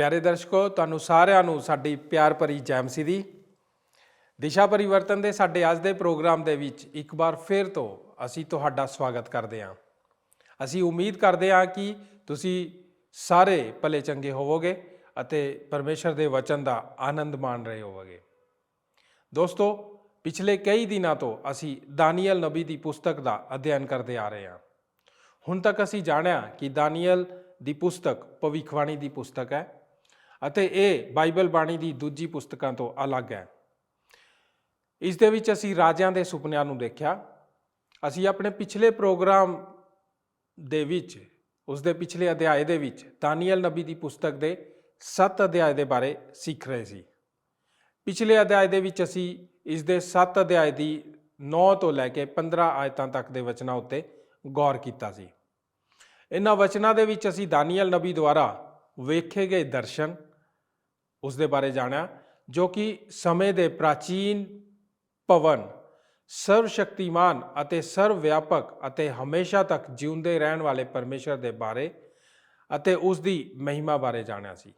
ਪਿਆਰੇ ਦਰਸ਼ਕੋ, ਤੁਹਾਨੂੰ ਸਾਰਿਆਂ ਨੂੰ ਸਾਡੀ ਪਿਆਰ ਭਰੀ ਜੈ ਮਸੀਹ ਦੀ। ਦਿਸ਼ਾ ਪਰਿਵਰਤਨ ਦੇ ਸਾਡੇ ਅੱਜ ਦੇ ਪ੍ਰੋਗਰਾਮ ਦੇ ਵਿੱਚ ਇੱਕ ਵਾਰ ਫਿਰ ਤੋਂ ਅਸੀਂ ਤੁਹਾਡਾ ਸਵਾਗਤ ਕਰਦੇ ਹਾਂ। ਅਸੀਂ ਉਮੀਦ ਕਰਦੇ ਹਾਂ ਕਿ ਤੁਸੀਂ ਸਾਰੇ ਭਲੇ ਚੰਗੇ ਹੋਵੋਗੇ ਅਤੇ ਪਰਮੇਸ਼ਰ ਦੇ ਵਚਨ ਦਾ ਆਨੰਦ ਮਾਣ ਰਹੇ ਹੋਵੋਗੇ। ਦੋਸਤੋ, ਪਿਛਲੇ ਕਈ ਦਿਨਾਂ ਤੋਂ ਅਸੀਂ ਦਾਨੀਏਲ ਨਬੀ ਦੀ ਪੁਸਤਕ ਦਾ ਅਧਿਐਨ ਕਰਦੇ ਆ ਰਹੇ ਹਾਂ। ਹੁਣ ਤੱਕ ਅਸੀਂ ਜਾਣਿਆ ਕਿ ਦਾਨੀਏਲ ਦੀ ਪੁਸਤਕ ਭਵਿੱਖਬਾਣੀ ਦੀ ਪੁਸਤਕ ਹੈ ਅਤੇ ਇਹ ਬਾਈਬਲ ਬਾਣੀ ਦੀ ਦੂਜੀ ਪੁਸਤਕਾਂ ਤੋਂ ਅਲੱਗ ਹੈ। ਇਸ ਦੇ ਵਿੱਚ ਅਸੀਂ ਰਾਜਿਆਂ ਦੇ ਸੁਪਨਿਆਂ ਨੂੰ ਦੇਖਿਆ। ਅਸੀਂ ਆਪਣੇ ਪਿਛਲੇ ਪ੍ਰੋਗਰਾਮ ਦੇ ਵਿੱਚ ਉਸ ਦੇ ਪਿਛਲੇ ਅਧਿਆਏ ਦੇ ਵਿੱਚ ਦਾਨੀਏਲ ਨਬੀ ਦੀ ਪੁਸਤਕ ਦੇ 7 ਅਧਿਆਏ ਦੇ ਬਾਰੇ ਸਿੱਖ ਰਹੇ ਸੀ। ਪਿਛਲੇ ਅਧਿਆਏ ਦੇ ਵਿੱਚ ਅਸੀਂ ਇਸ ਦੇ 7 ਅਧਿਆਏ ਦੀ 9 ਤੋਂ ਲੈ ਕੇ 15 ਆਇਤਾਂ ਤੱਕ ਦੇ ਵਚਨਾਂ ਉੱਤੇ ਗੌਰ ਕੀਤਾ ਸੀ। ਇਹਨਾਂ ਵਚਨਾਂ ਦੇ ਵਿੱਚ ਅਸੀਂ ਦਾਨੀਏਲ ਨਬੀ ਦੁਆਰਾ ਵੇਖੇ ਗਏ ਦਰਸ਼ਨ ਉਸ ਦੇ ਬਾਰੇ ਜਾਣਿਆ, ਜੋ ਕਿ ਸਮੇਂ ਦੇ ਪ੍ਰਾਚੀਨ ਭਵਨ, ਸਰਵ ਸ਼ਕਤੀਮਾਨ ਅਤੇ ਸਰਵ ਵਿਆਪਕ ਅਤੇ ਹਮੇਸ਼ਾ ਤੱਕ ਜਿਉਂਦੇ ਰਹਿਣ ਵਾਲੇ ਪਰਮੇਸ਼ਰ ਦੇ ਬਾਰੇ ਅਤੇ ਉਸ ਦੀ ਮਹਿਮਾ ਬਾਰੇ ਜਾਣਿਆ ਸੀ।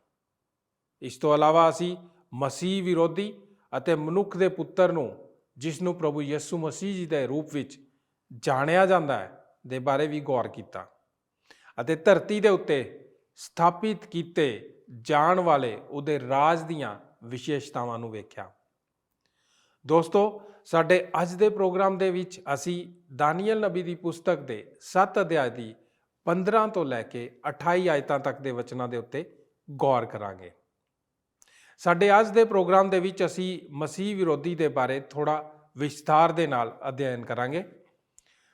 ਇਸ ਤੋਂ ਇਲਾਵਾ ਅਸੀਂ ਮਸੀਹ ਵਿਰੋਧੀ ਅਤੇ ਮਨੁੱਖ ਦੇ ਪੁੱਤਰ ਨੂੰ, ਜਿਸ ਨੂੰ ਪ੍ਰਭੂ ਯਿਸੂ ਮਸੀਹ ਜੀ ਦੇ ਰੂਪ ਵਿੱਚ ਜਾਣਿਆ ਜਾਂਦਾ ਹੈ, ਦੇ ਬਾਰੇ ਵੀ ਗੌਰ ਕੀਤਾ ਅਤੇ ਧਰਤੀ ਦੇ ਉੱਤੇ ਸਥਾਪਿਤ ਕੀਤੇ ਜਾਣ ਵਾਲੇ ਉਹਦੇ ਰਾਜ ਦੀਆਂ ਵਿਸ਼ੇਸ਼ਤਾਵਾਂ ਨੂੰ ਵੇਖਿਆ। ਦੋਸਤੋ, ਸਾਡੇ ਅੱਜ ਦੇ ਪ੍ਰੋਗਰਾਮ ਦੇ ਵਿੱਚ ਅਸੀਂ ਦਾਨੀਏਲ ਨਬੀ ਦੀ ਪੁਸਤਕ ਦੇ 7 ਅਧਿਆਏ ਦੀ 15 ਤੋਂ ਲੈ ਕੇ 28 ਆਇਤਾਂ ਤੱਕ ਦੇ ਵਚਨਾਂ ਦੇ ਉੱਤੇ ਗੌਰ ਕਰਾਂਗੇ। ਸਾਡੇ ਅੱਜ ਦੇ ਪ੍ਰੋਗਰਾਮ ਦੇ ਵਿੱਚ ਅਸੀਂ ਮਸੀਹ ਵਿਰੋਧੀ ਦੇ ਬਾਰੇ ਥੋੜਾ ਵਿਸਥਾਰ ਦੇ ਨਾਲ ਅਧਿਐਨ ਕਰਾਂਗੇ।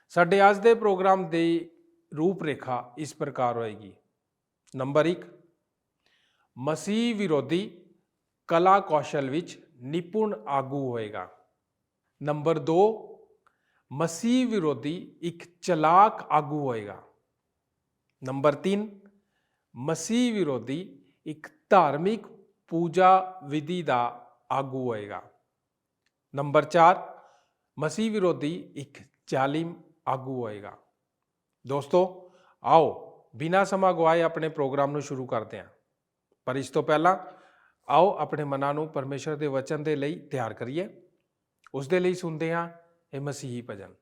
ਸਾਡੇ ਅੱਜ ਦੇ ਪ੍ਰੋਗਰਾਮ ਦੀ ਰੂਪਰੇਖਾ ਇਸ ਪ੍ਰਕਾਰ ਹੋਏਗੀ। ਨੰਬਰ 1, ਮਸੀਹ ਵਿਰੋਧੀ ਕਲਾ ਕੌਸ਼ਲ ਵਿੱਚ ਨਿਪੁੰਨ ਆਗੂ ਹੋਏਗਾ। ਨੰਬਰ 2, ਮਸੀਹ ਵਿਰੋਧੀ ਇੱਕ ਚਲਾਕ ਆਗੂ ਹੋਏਗਾ। ਨੰਬਰ 3, ਮਸੀਹ ਵਿਰੋਧੀ ਇੱਕ ਧਾਰਮਿਕ ਪੂਜਾ ਵਿਧੀ ਦਾ ਆਗੂ ਹੋਏਗਾ। ਨੰਬਰ 4, ਮਸੀਹ ਵਿਰੋਧੀ ਇੱਕ ਜ਼ਾਲਿਮ ਆਗੂ ਹੋਏਗਾ। ਦੋਸਤੋ, ਆਓ ਬਿਨਾਂ ਸਮਾਂ ਗਵਾਏ ਆਪਣੇ ਪ੍ਰੋਗਰਾਮ ਨੂੰ ਸ਼ੁਰੂ ਕਰਦੇ ਹਾਂ। ਪਰ ਇਸ ਤੋਂ ਪਹਿਲਾਂ ਆਓ ਆਪਣੇ ਮਨਾਂ ਨੂੰ ਪਰਮੇਸ਼ਰ ਦੇ ਵਚਨ ਦੇ ਲਈ ਤਿਆਰ ਕਰੀਏ। ਉਸ ਦੇ ਲਈ ਸੁਣਦੇ ਹਾਂ ਇਹ ਮਸੀਹੀ ਭਜਨ।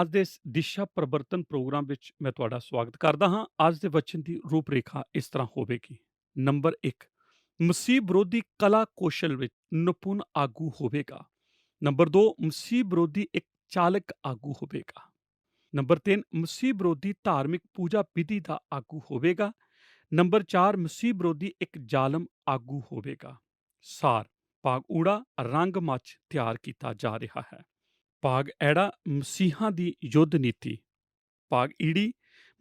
ਅੱਜ ਦੇ ਇਸ ਦਿਸ਼ਾ ਪਰਿਵਰਤਨ ਪ੍ਰੋਗਰਾਮ ਵਿੱਚ ਮੈਂ ਤੁਹਾਡਾ ਸਵਾਗਤ ਕਰਦਾ ਹਾਂ। ਅੱਜ ਦੇ ਵਚਨ ਦੀ ਰੂਪਰੇਖਾ ਇਸ ਤਰ੍ਹਾਂ ਹੋਵੇਗੀ। ਨੰਬਰ 1, ਮਸੀਹ ਵਿਰੋਧੀ ਕਲਾ ਕੌਸ਼ਲ ਵਿੱਚ ਨਿਪੁੰਨ ਆਗੂ ਹੋਵੇਗਾ। ਨੰਬਰ 2, ਮਸੀਹ ਵਿਰੋਧੀ ਇੱਕ ਚਾਲਕ ਆਗੂ ਹੋਵੇਗਾ। ਨੰਬਰ 3, ਮਸੀਹ ਵਿਰੋਧੀ ਧਾਰਮਿਕ ਪੂਜਾ ਵਿਧੀ ਦਾ ਆਗੂ ਹੋਵੇਗਾ। ਨੰਬਰ 4, ਮਸੀਹ ਵਿਰੋਧੀ ਇੱਕ ਜ਼ਾਲਮ ਆਗੂ ਹੋਵੇਗਾ। ਸਾਰ ਭਾਗ ਊੜਾ ਰੰਗ ਮੰਚ ਤਿਆਰ ਕੀਤਾ ਜਾ ਰਿਹਾ ਹੈ। ਭਾਗ ਐੜਾ ਮਸੀਹਾਂ ਦੀ ਯੁੱਧ ਨੀਤੀ। ਭਾਗ ਈੜੀ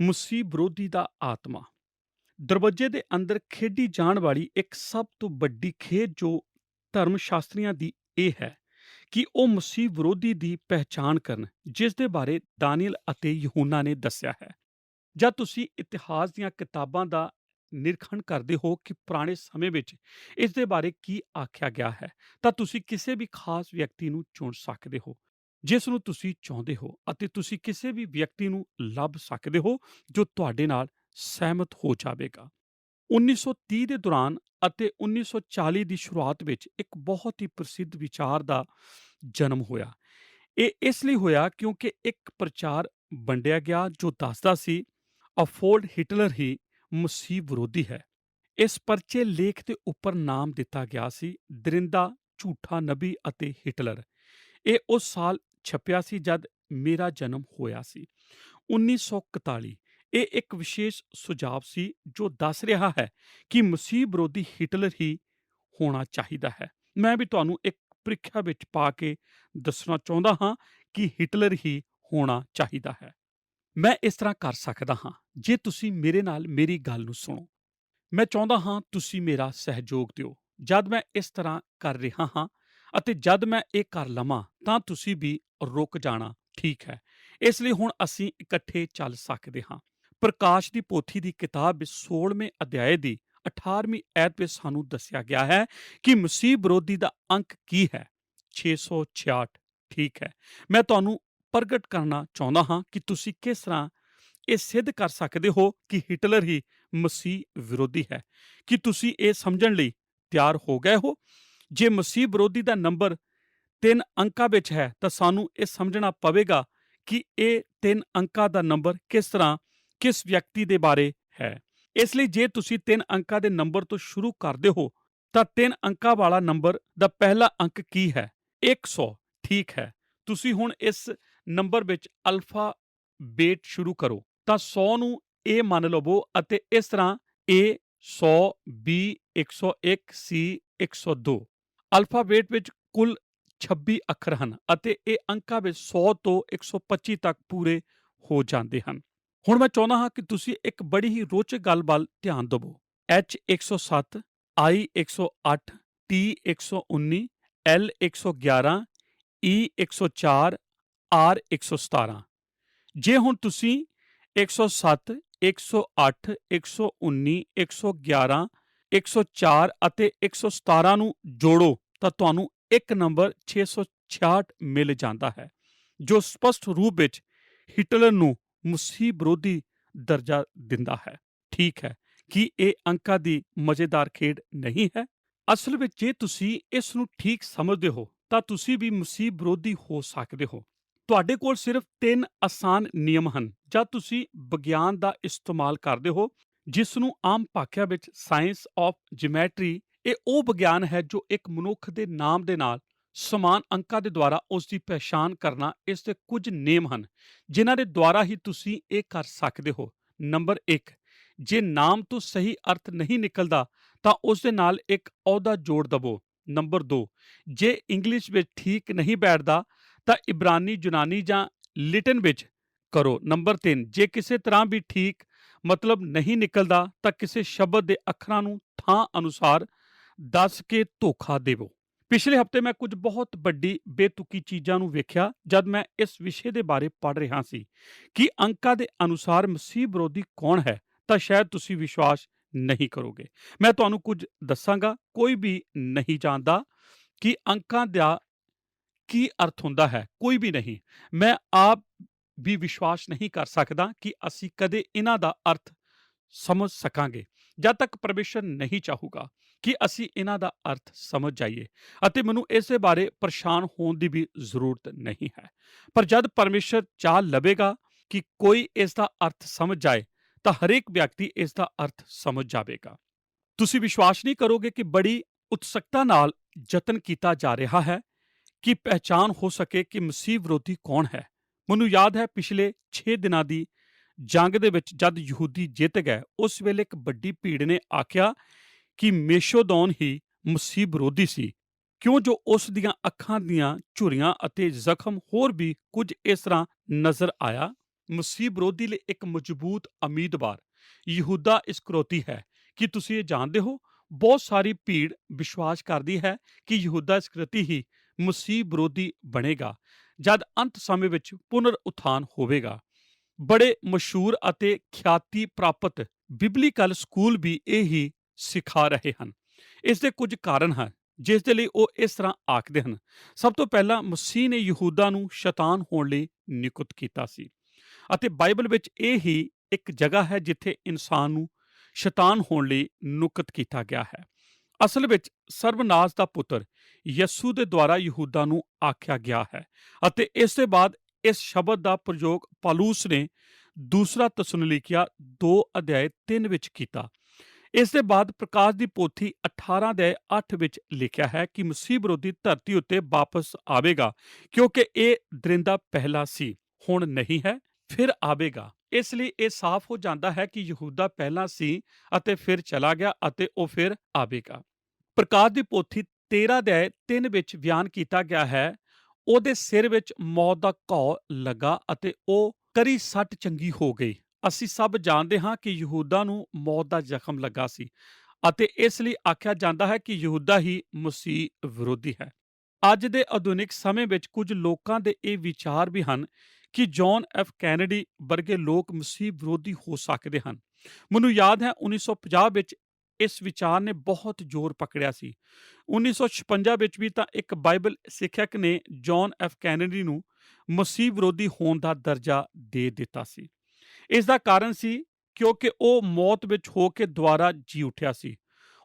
ਮਸੀਹ ਵਿਰੋਧੀ ਦਾ ਆਤਮਾ। ਦਰਵਾਜ਼ੇ ਦੇ ਅੰਦਰ ਖੇਡੀ ਜਾਣ ਵਾਲੀ ਇੱਕ ਸਭ ਤੋਂ ਵੱਡੀ ਖੇਡ ਜੋ ਧਰਮ ਸ਼ਾਸਤਰੀਆਂ ਦੀ ਇਹ ਹੈ ਕਿ ਉਹ ਮਸੀਹ ਵਿਰੋਧੀ ਦੀ ਪਹਿਚਾਣ ਕਰਨ, ਜਿਸ ਦੇ ਬਾਰੇ ਦਾਨੀਏਲ ਅਤੇ ਯਹੂਨਾ ਨੇ ਦੱਸਿਆ ਹੈ। ਜਦ ਤੁਸੀਂ ਇਤਿਹਾਸ ਦੀਆਂ ਕਿਤਾਬਾਂ ਦਾ ਨਿਰੀਖਣ ਕਰਦੇ ਹੋ ਕਿ ਪੁਰਾਣੇ ਸਮੇਂ ਵਿੱਚ ਇਸ ਦੇ ਬਾਰੇ ਕੀ ਆਖਿਆ ਗਿਆ ਹੈ, ਤਾਂ ਤੁਸੀਂ ਕਿਸੇ ਵੀ ਖਾਸ ਵਿਅਕਤੀ ਨੂੰ ਚੁਣ ਸਕਦੇ ਹੋ ਜਿਸ ਨੂੰ ਤੁਸੀਂ ਚਾਹੁੰਦੇ ਹੋ ਅਤੇ ਤੁਸੀਂ ਕਿਸੇ ਵੀ ਵਿਅਕਤੀ ਨੂੰ ਲੱਭ ਸਕਦੇ ਹੋ ਜੋ ਤੁਹਾਡੇ ਨਾਲ ਸਹਿਮਤ ਹੋ ਜਾਵੇਗਾ। 1930 ਦੇ ਦੌਰਾਨ ਅਤੇ 1940 ਦੀ ਸ਼ੁਰੂਆਤ ਵਿੱਚ ਇੱਕ ਬਹੁਤ ਹੀ ਪ੍ਰਸਿੱਧ ਵਿਚਾਰ ਦਾ ਜਨਮ ਹੋਇਆ। ਇਹ ਇਸ ਲਈ ਹੋਇਆ ਕਿਉਂਕਿ ਇੱਕ ਪ੍ਰਚਾਰ ਵੰਡਿਆ ਗਿਆ ਜੋ ਦੱਸਦਾ ਸੀ ਅਫੋਲਡ ਹਿਟਲਰ ਹੀ ਮਸੀਹ ਵਿਰੋਧੀ ਹੈ। ਇਸ ਪਰਚੇ ਲੇਖ ਦੇ ਉੱਪਰ ਨਾਮ ਦਿੱਤਾ ਗਿਆ ਸੀ ਦਰਿੰਦਾ, ਝੂਠਾ ਨਬੀ ਅਤੇ ਹਿਟਲਰ। ਇਹ ਉਸ ਸਾਲ ਛਪਿਆ ਸੀ ਜਦ ਮੇਰਾ ਜਨਮ ਹੋਇਆ ਸੀ, 1941। ਇਹ ਇੱਕ ਵਿਸ਼ੇਸ਼ ਸੁਝਾਅ ਸੀ ਜੋ ਦੱਸ ਰਿਹਾ ਹੈ ਕਿ ਮਸੀਹ ਵਿਰੋਧੀ ਹਿਟਲਰ ਹੀ ਹੋਣਾ ਚਾਹੀਦਾ ਹੈ। ਮੈਂ ਵੀ ਤੁਹਾਨੂੰ ਇੱਕ ਪ੍ਰੀਖਿਆ ਵਿੱਚ ਪਾ ਕੇ ਦੱਸਣਾ ਚਾਹੁੰਦਾ ਹਾਂ ਕਿ ਹਿਟਲਰ ਹੀ ਹੋਣਾ ਚਾਹੀਦਾ ਹੈ। ਮੈਂ ਇਸ ਤਰ੍ਹਾਂ ਕਰ ਸਕਦਾ ਹਾਂ ਜੇ ਤੁਸੀਂ ਮੇਰੇ ਨਾਲ ਮੇਰੀ ਗੱਲ ਨੂੰ ਸੁਣੋ। ਮੈਂ ਚਾਹੁੰਦਾ ਹਾਂ ਤੁਸੀਂ ਮੇਰਾ ਸਹਿਯੋਗ ਦਿਓ ਜਦ ਮੈਂ ਇਸ ਤਰ੍ਹਾਂ ਕਰ ਰਿਹਾ ਹਾਂ, ਅਤੇ ਜਦ ਮੈਂ ਇਹ ਕਰ ਲਵਾਂ ਤਾਂ ਤੁਸੀਂ ਵੀ ਰੁਕ ਜਾਣਾ, ਠੀਕ ਹੈ? ਇਸ ਲਈ ਹੁਣ ਅਸੀਂ ਇਕੱਠੇ ਚੱਲ ਸਕਦੇ ਹਾਂ। ਪ੍ਰਕਾਸ਼ ਦੀ ਪੋਥੀ ਦੀ ਕਿਤਾਬ ਵਿੱਚ 16ਵੇਂ ਅਧਿਆਏ ਦੀ 18ਵੀਂ ਐਤ ਵਿੱਚ ਸਾਨੂੰ ਦੱਸਿਆ ਗਿਆ ਹੈ ਕਿ ਮਸੀਹ ਵਿਰੋਧੀ ਦਾ ਅੰਕ ਕੀ ਹੈ। 666, ਠੀਕ ਹੈ। ਮੈਂ ਤੁਹਾਨੂੰ ਪ੍ਰਗਟ ਕਰਨਾ ਚਾਹੁੰਦਾ ਹਾਂ ਕਿ ਤੁਸੀਂ ਕਿਸ ਤਰ੍ਹਾਂ ਇਹ ਸਿੱਧ ਕਰ ਸਕਦੇ ਹੋ ਕਿ ਹਿਟਲਰ ਹੀ ਮਸੀਹ ਵਿਰੋਧੀ ਹੈ। ਕੀ ਤੁਸੀਂ ਇਹ ਸਮਝਣ ਲਈ ਤਿਆਰ ਹੋ ਗਏ ਹੋ? ਜੇ ਮਸੀਹ ਵਿਰੋਧੀ ਦਾ ਨੰਬਰ 3 ਅੰਕਾਂ ਵਿੱਚ ਹੈ ਤਾਂ ਸਾਨੂੰ ਇਹ ਸਮਝਣਾ ਪਵੇਗਾ ਕਿ ਇਹ 3 ਅੰਕਾਂ ਦਾ ਨੰਬਰ ਕਿਸ ਵਿਅਕਤੀ ਦੇ ਬਾਰੇ ਹੈ। ਇਸ ਲਈ ਜੇ ਤੁਸੀਂ 3 ਅੰਕਾਂ ਦੇ ਨੰਬਰ ਤੋਂ ਸ਼ੁਰੂ ਕਰਦੇ ਹੋ ਤਾਂ 3 ਅੰਕਾਂ ਵਾਲਾ ਨੰਬਰ ਦਾ ਪਹਿਲਾ ਅੰਕ ਕੀ ਹੈ? 100, ਠੀਕ ਹੈ। ਤੁਸੀਂ ਹੁਣ ਇਸ ਨੰਬਰ ਵਿੱਚ ਅਲਫਾ ਬੇਟ ਸ਼ੁਰੂ ਕਰੋ ਤਾਂ 100 ਨੂੰ A ਮੰਨ ਲਵੋ ਅਤੇ ਇਸ ਤਰ੍ਹਾਂ A 100, B 101, C 102। ਅਲਫਾਬੇਟ ਵਿੱਚ ਕੁੱਲ 26 ਅੱਖਰ ਹਨ ਅਤੇ ਇਹ ਅੰਕਾਂ ਵਿੱਚ 100 ਤੋਂ 125 ਤੱਕ ਪੂਰੇ ਹੋ ਜਾਂਦੇ ਹਨ। ਹੁਣ ਮੈਂ ਚਾਹੁੰਦਾ ਹਾਂ ਕਿ ਤੁਸੀਂ ਇੱਕ ਬੜੀ ਹੀ ਰੋਚਕ ਗੱਲ ਵੱਲ ਧਿਆਨ ਦੇਵੋ। H 107, I 108, T 119, L 111, E 104, R 117। ਜੇ ਹੁਣ ਤੁਸੀਂ 107, 108, 119, 111, 104 ਅਤੇ 117 ਨੂੰ ਜੋੜੋ ਤਾਂ ਤੁਹਾਨੂੰ ਇੱਕ ਨੰਬਰ 666 ਮਿਲ ਜਾਂਦਾ ਹੈ, ਜੋ ਸਪਸ਼ਟ ਰੂਪ ਵਿੱਚ ਹਿਟਲਰ ਨੂੰ ਮਸੀਹ ਵਿਰੋਧੀ ਦਰਜਾ ਦਿੰਦਾ ਹੈ। ਠੀਕ ਹੈ, ਕੀ ਇਹ ਅੰਕਾਂ ਦੀ ਮਜ਼ੇਦਾਰ ਖੇਡ ਨਹੀਂ ਹੈ? ਅਸਲ ਵਿੱਚ ਜੇ ਤੁਸੀਂ ਇਸ ਨੂੰ ਠੀਕ ਸਮਝਦੇ ਹੋ ਤਾਂ ਤੁਸੀਂ ਵੀ ਮਸੀਹ ਵਿਰੋਧੀ ਹੋ ਸਕਦੇ ਹੋ। ਤੁਹਾਡੇ ਕੋਲ ਸਿਰਫ 3 ਆਸਾਨ ਨਿਯਮ ਹਨ ਜਦ ਤੁਸੀਂ ਵਿਗਿਆਨ ਦਾ ਇਸਤੇਮਾਲ ਕਰਦੇ ਹੋ, ਜਿਸ ਨੂੰ ਆਮ ਭਾਖਿਆ ਵਿੱਚ ਸਾਇੰਸ ਆਫ ਜਿਓਮੈਟਰੀ। ਇਹ ਉਹ ਵਿਗਿਆਨ ਹੈ ਜੋ ਇੱਕ ਮਨੁੱਖ ਦੇ ਨਾਮ ਦੇ ਨਾਲ ਸਮਾਨ ਅੰਕਾਂ ਦੇ ਦੁਆਰਾ ਉਸ ਦੀ ਪਹਿਚਾਣ ਕਰਨਾ। ਇਸ ਦੇ ਕੁਝ ਨੇਮ ਹਨ ਜਿਨ੍ਹਾਂ ਦੇ ਦੁਆਰਾ ਹੀ ਤੁਸੀਂ ਇਹ ਕਰ ਸਕਦੇ ਹੋ। ਨੰਬਰ 1, ਜੇ ਨਾਮ ਤੋਂ ਸਹੀ ਅਰਥ ਨਹੀਂ ਨਿਕਲਦਾ ਤਾਂ ਉਸ ਦੇ ਨਾਲ ਇੱਕ ਅਹੁਦਾ ਜੋੜ ਦਵੋ। ਨੰਬਰ 2, ਜੇ ਇੰਗਲਿਸ਼ ਵਿੱਚ ਠੀਕ ਨਹੀਂ ਬੈਠਦਾ ਤਾਂ ਇਬਰਾਨੀ, ਯੂਨਾਨੀ ਜਾਂ ਲਿਟਨ ਵਿੱਚ ਕਰੋ। ਨੰਬਰ 3, ਜੇ ਕਿਸੇ ਤਰ੍ਹਾਂ ਵੀ ਠੀਕ ਮਤਲਬ ਨਹੀਂ ਨਿਕਲਦਾ ਤਾਂ ਕਿਸੇ ਸ਼ਬਦ ਦੇ ਅੱਖਰਾਂ ਨੂੰ ਥਾਂ ਅਨੁਸਾਰ ਦੱਸ ਕੇ ਧੋਖਾ ਦੇਵੋ। ਪਿਛਲੇ ਹਫ਼ਤੇ ਮੈਂ ਕੁਝ ਬਹੁਤ ਵੱਡੀ ਬੇਤੁਕੀ ਚੀਜ਼ਾਂ ਨੂੰ ਵੇਖਿਆ ਜਦ ਮੈਂ ਇਸ ਵਿਸ਼ੇ ਦੇ ਬਾਰੇ ਪੜ੍ਹ ਰਿਹਾ ਸੀ ਕਿ ਅੰਕਾਂ ਦੇ ਅਨੁਸਾਰ ਮਸੀਹ ਵਿਰੋਧੀ ਕੌਣ ਹੈ, ਤਾਂ ਸ਼ਾਇਦ ਤੁਸੀਂ ਵਿਸ਼ਵਾਸ ਨਹੀਂ ਕਰੋਗੇ। ਮੈਂ ਤੁਹਾਨੂੰ ਕੁਝ ਦੱਸਾਂਗਾ। ਕੋਈ ਵੀ ਨਹੀਂ ਜਾਣਦਾ ਕਿ ਅੰਕਾਂ ਦਾ ਕੀ ਅਰਥ ਹੁੰਦਾ ਹੈ, ਕੋਈ ਵੀ ਨਹੀਂ। ਮੈਂ ਆਪ ਵੀ ਵਿਸ਼ਵਾਸ ਨਹੀਂ ਕਰ ਸਕਦਾ ਕਿ ਅਸੀਂ ਕਦੇ ਇਹਨਾਂ ਦਾ ਅਰਥ ਸਮਝ ਸਕਾਂਗੇ ਜਦ ਤੱਕ ਪਰਮੇਸ਼ਰ ਨਹੀਂ ਚਾਹੂਗਾ ਕਿ ਅਸੀਂ ਇਹਨਾਂ ਦਾ ਅਰਥ ਸਮਝ ਜਾਈਏ, ਅਤੇ ਮੈਨੂੰ ਇਸੇ ਬਾਰੇ ਪਰੇਸ਼ਾਨ ਹੋਣ ਦੀ ਵੀ ਜ਼ਰੂਰਤ ਨਹੀਂ ਹੈ। ਪਰ ਜਦ ਪਰਮੇਸ਼ਰ ਚਾਹ ਲਵੇਗਾ ਕਿ ਕੋਈ ਇਸ ਦਾ ਅਰਥ ਸਮਝ ਜਾਏ ਤਾਂ ਹਰੇਕ ਵਿਅਕਤੀ ਇਸ ਦਾ ਅਰਥ ਸਮਝ ਜਾਵੇਗਾ। ਤੁਸੀਂ ਵਿਸ਼ਵਾਸ ਨਹੀਂ ਕਰੋਗੇ ਕਿ ਬੜੀ ਉਤਸੁਕਤਾ ਨਾਲ ਯਤਨ ਕੀਤਾ ਜਾ ਰਿਹਾ ਹੈ ਕਿ ਪਹਿਚਾਣ ਹੋ ਸਕੇ ਕਿ ਮਸੀਹ ਵਿਰੋਧੀ ਕੌਣ ਹੈ। ਮੈਨੂੰ ਯਾਦ ਹੈ ਪਿਛਲੇ 6 ਦਿਨਾਂ ਦੀ ਜੰਗ ਦੇ ਵਿੱਚ ਜਦ ਯਹੂਦੀ ਜਿੱਤ ਗਏ, ਉਸ ਵੇਲੇ ਇੱਕ ਵੱਡੀ ਭੀੜ ਨੇ ਆਖਿਆ ਕਿ ਮੇਸ਼ੋਦੌਨ ਹੀ ਮਸੀਹ ਵਿਰੋਧੀ ਸੀ, ਕਿਉਂ ਜੋ ਉਸ ਦੀਆਂ ਅੱਖਾਂ ਦੀਆਂ ਝੁਰੀਆਂ ਅਤੇ ਜ਼ਖਮ ਹੋਰ ਵੀ ਕੁਝ ਇਸ ਤਰ੍ਹਾਂ ਨਜ਼ਰ ਆਇਆ। ਮਸੀਹ ਵਿਰੋਧੀ ਲਈ ਇੱਕ ਮਜ਼ਬੂਤ ਉਮੀਦਵਾਰ ਯਹੂਦਾ ਇਸਕਰਿਓਤੀ ਹੈ। ਕੀ ਤੁਸੀਂ ਇਹ ਜਾਣਦੇ ਹੋ? ਬਹੁਤ ਸਾਰੀ ਭੀੜ ਵਿਸ਼ਵਾਸ ਕਰਦੀ ਹੈ ਕਿ ਯਹੂਦਾ ਇਸਕਰਿਓਤੀ ਹੀ ਮਸੀਹ ਵਿਰੋਧੀ ਬਣੇਗਾ ਜਦ ਅੰਤ ਸਮੇਂ ਵਿੱਚ ਪੁਨਰ ਉਥਾਨ ਹੋਵੇਗਾ। ਬੜੇ ਮਸ਼ਹੂਰ ਅਤੇ ਖਿਆਤੀ ਪ੍ਰਾਪਤ ਬਿਬਲੀਕਲ ਸਕੂਲ ਵੀ ਇਹ ਹੀ ਸਿਖਾ ਰਹੇ ਹਨ। ਇਸ ਦੇ ਕੁਝ ਕਾਰਨ ਹਨ ਜਿਸ ਦੇ ਲਈ ਉਹ ਇਸ ਤਰ੍ਹਾਂ ਆਖਦੇ ਹਨ। ਸਭ ਤੋਂ ਪਹਿਲਾਂ ਮਸੀਹ ਨੇ ਯਹੂਦਾ ਨੂੰ ਸ਼ੈਤਾਨ ਹੋਣ ਲਈ ਨਿਯੁਕਤ ਕੀਤਾ ਸੀ ਅਤੇ ਬਾਈਬਲ ਵਿੱਚ ਇਹ ਹੀ ਇੱਕ ਜਗ੍ਹਾ ਹੈ ਜਿੱਥੇ ਇਨਸਾਨ ਨੂੰ ਸ਼ੈਤਾਨ ਹੋਣ ਲਈ ਨਿਯੁਕਤ ਕੀਤਾ ਗਿਆ ਹੈ। ਅਸਲ ਵਿੱਚ ਸਰਵਨਾਸ਼ ਦਾ ਪੁੱਤਰ ਯਸੂ ਦੇ ਦੁਆਰਾ ਯਹੂਦਾ ਨੂੰ ਆਖਿਆ ਗਿਆ ਹੈ ਅਤੇ ਇਸ ਦੇ ਬਾਅਦ ਇਸ ਸ਼ਬਦ ਦਾ ਪ੍ਰਯੋਗ ਪਾਲੂਸ ਨੇ ਦੂਸਰਾ ਤਸਲੋਨੀਕੀਆਂ 2:3 ਵਿੱਚ ਕੀਤਾ। ਇਸ ਦੇ ਬਾਅਦ ਪ੍ਰਕਾਸ਼ ਦੀ ਪੋਥੀ 18:8 ਵਿੱਚ ਲਿਖਿਆ ਹੈ ਕਿ ਮਸੀਹ ਵਿਰੋਧੀ ਧਰਤੀ ਉੱਤੇ ਵਾਪਸ ਆਵੇਗਾ, ਕਿਉਂਕਿ ਇਹ ਦਰਿੰਦਾ ਪਹਿਲਾਂ ਸੀ, ਹੁਣ ਨਹੀਂ ਹੈ, ਫਿਰ ਆਵੇਗਾ। ਇਸ ਲਈ ਇਹ ਸਾਫ਼ ਹੋ ਜਾਂਦਾ ਹੈ ਕਿ ਯਹੂਦਾ ਪਹਿਲਾਂ ਸੀ ਅਤੇ ਫਿਰ ਚਲਾ ਗਿਆ ਅਤੇ ਉਹ ਫਿਰ ਆਵੇਗਾ। ਪ੍ਰਕਾਸ਼ ਦੀ ਪੋਥੀ 13:3 ਵਿੱਚ ਬਿਆਨ ਕੀਤਾ ਗਿਆ ਹੈ, ਉਹਦੇ ਸਿਰ ਵਿੱਚ ਮੌਤ ਦਾ ਘਾਉ ਲੱਗਾ ਅਤੇ ਉਹ ਕਰੀ ਸੱਟ ਚੰਗੀ ਹੋ ਗਈ। ਅਸੀਂ ਸਭ ਜਾਣਦੇ ਹਾਂ ਕਿ ਯਹੂਦਾ ਨੂੰ ਮੌਤ ਦਾ ਜ਼ਖਮ ਲੱਗਾ ਸੀ ਅਤੇ ਇਸ ਲਈ ਆਖਿਆ ਜਾਂਦਾ ਹੈ ਕਿ ਯਹੂਦਾ ਹੀ ਮਸੀਹ ਵਿਰੋਧੀ ਹੈ। ਅੱਜ ਦੇ ਆਧੁਨਿਕ ਸਮੇਂ ਵਿੱਚ ਕੁਝ ਲੋਕਾਂ ਦੇ ਇਹ ਵਿਚਾਰ ਵੀ ਹਨ ਕਿ ਜੌਨ ਐਫ ਕੈਨੇਡੀ ਵਰਗੇ ਲੋਕ ਮਸੀਹ ਵਿਰੋਧੀ ਹੋ ਸਕਦੇ ਹਨ। ਮੈਨੂੰ ਯਾਦ ਹੈ 1950 ਵਿੱਚ ਇਸ ਵਿਚਾਰ ਨੇ ਬਹੁਤ ਜ਼ੋਰ ਪਕੜਿਆ ਸੀ। 1956 ਵਿੱਚ ਵੀ ਤਾਂ ਇੱਕ ਬਾਈਬਲ ਸਿੱਖਿਅਕ ਨੇ ਜੌਨ ਐਫ ਕੈਨੇਡੀ ਨੂੰ ਮਸੀਹ ਵਿਰੋਧੀ ਹੋਣ ਦਾ ਦਰਜਾ ਦੇ ਦਿੱਤਾ ਸੀ। ਇਸ ਦਾ ਕਾਰਨ ਸੀ ਕਿਉਂਕਿ ਉਹ ਮੌਤ ਵਿੱਚ ਹੋ ਕੇ ਦੁਬਾਰਾ ਜੀ ਉੱਠਿਆ ਸੀ।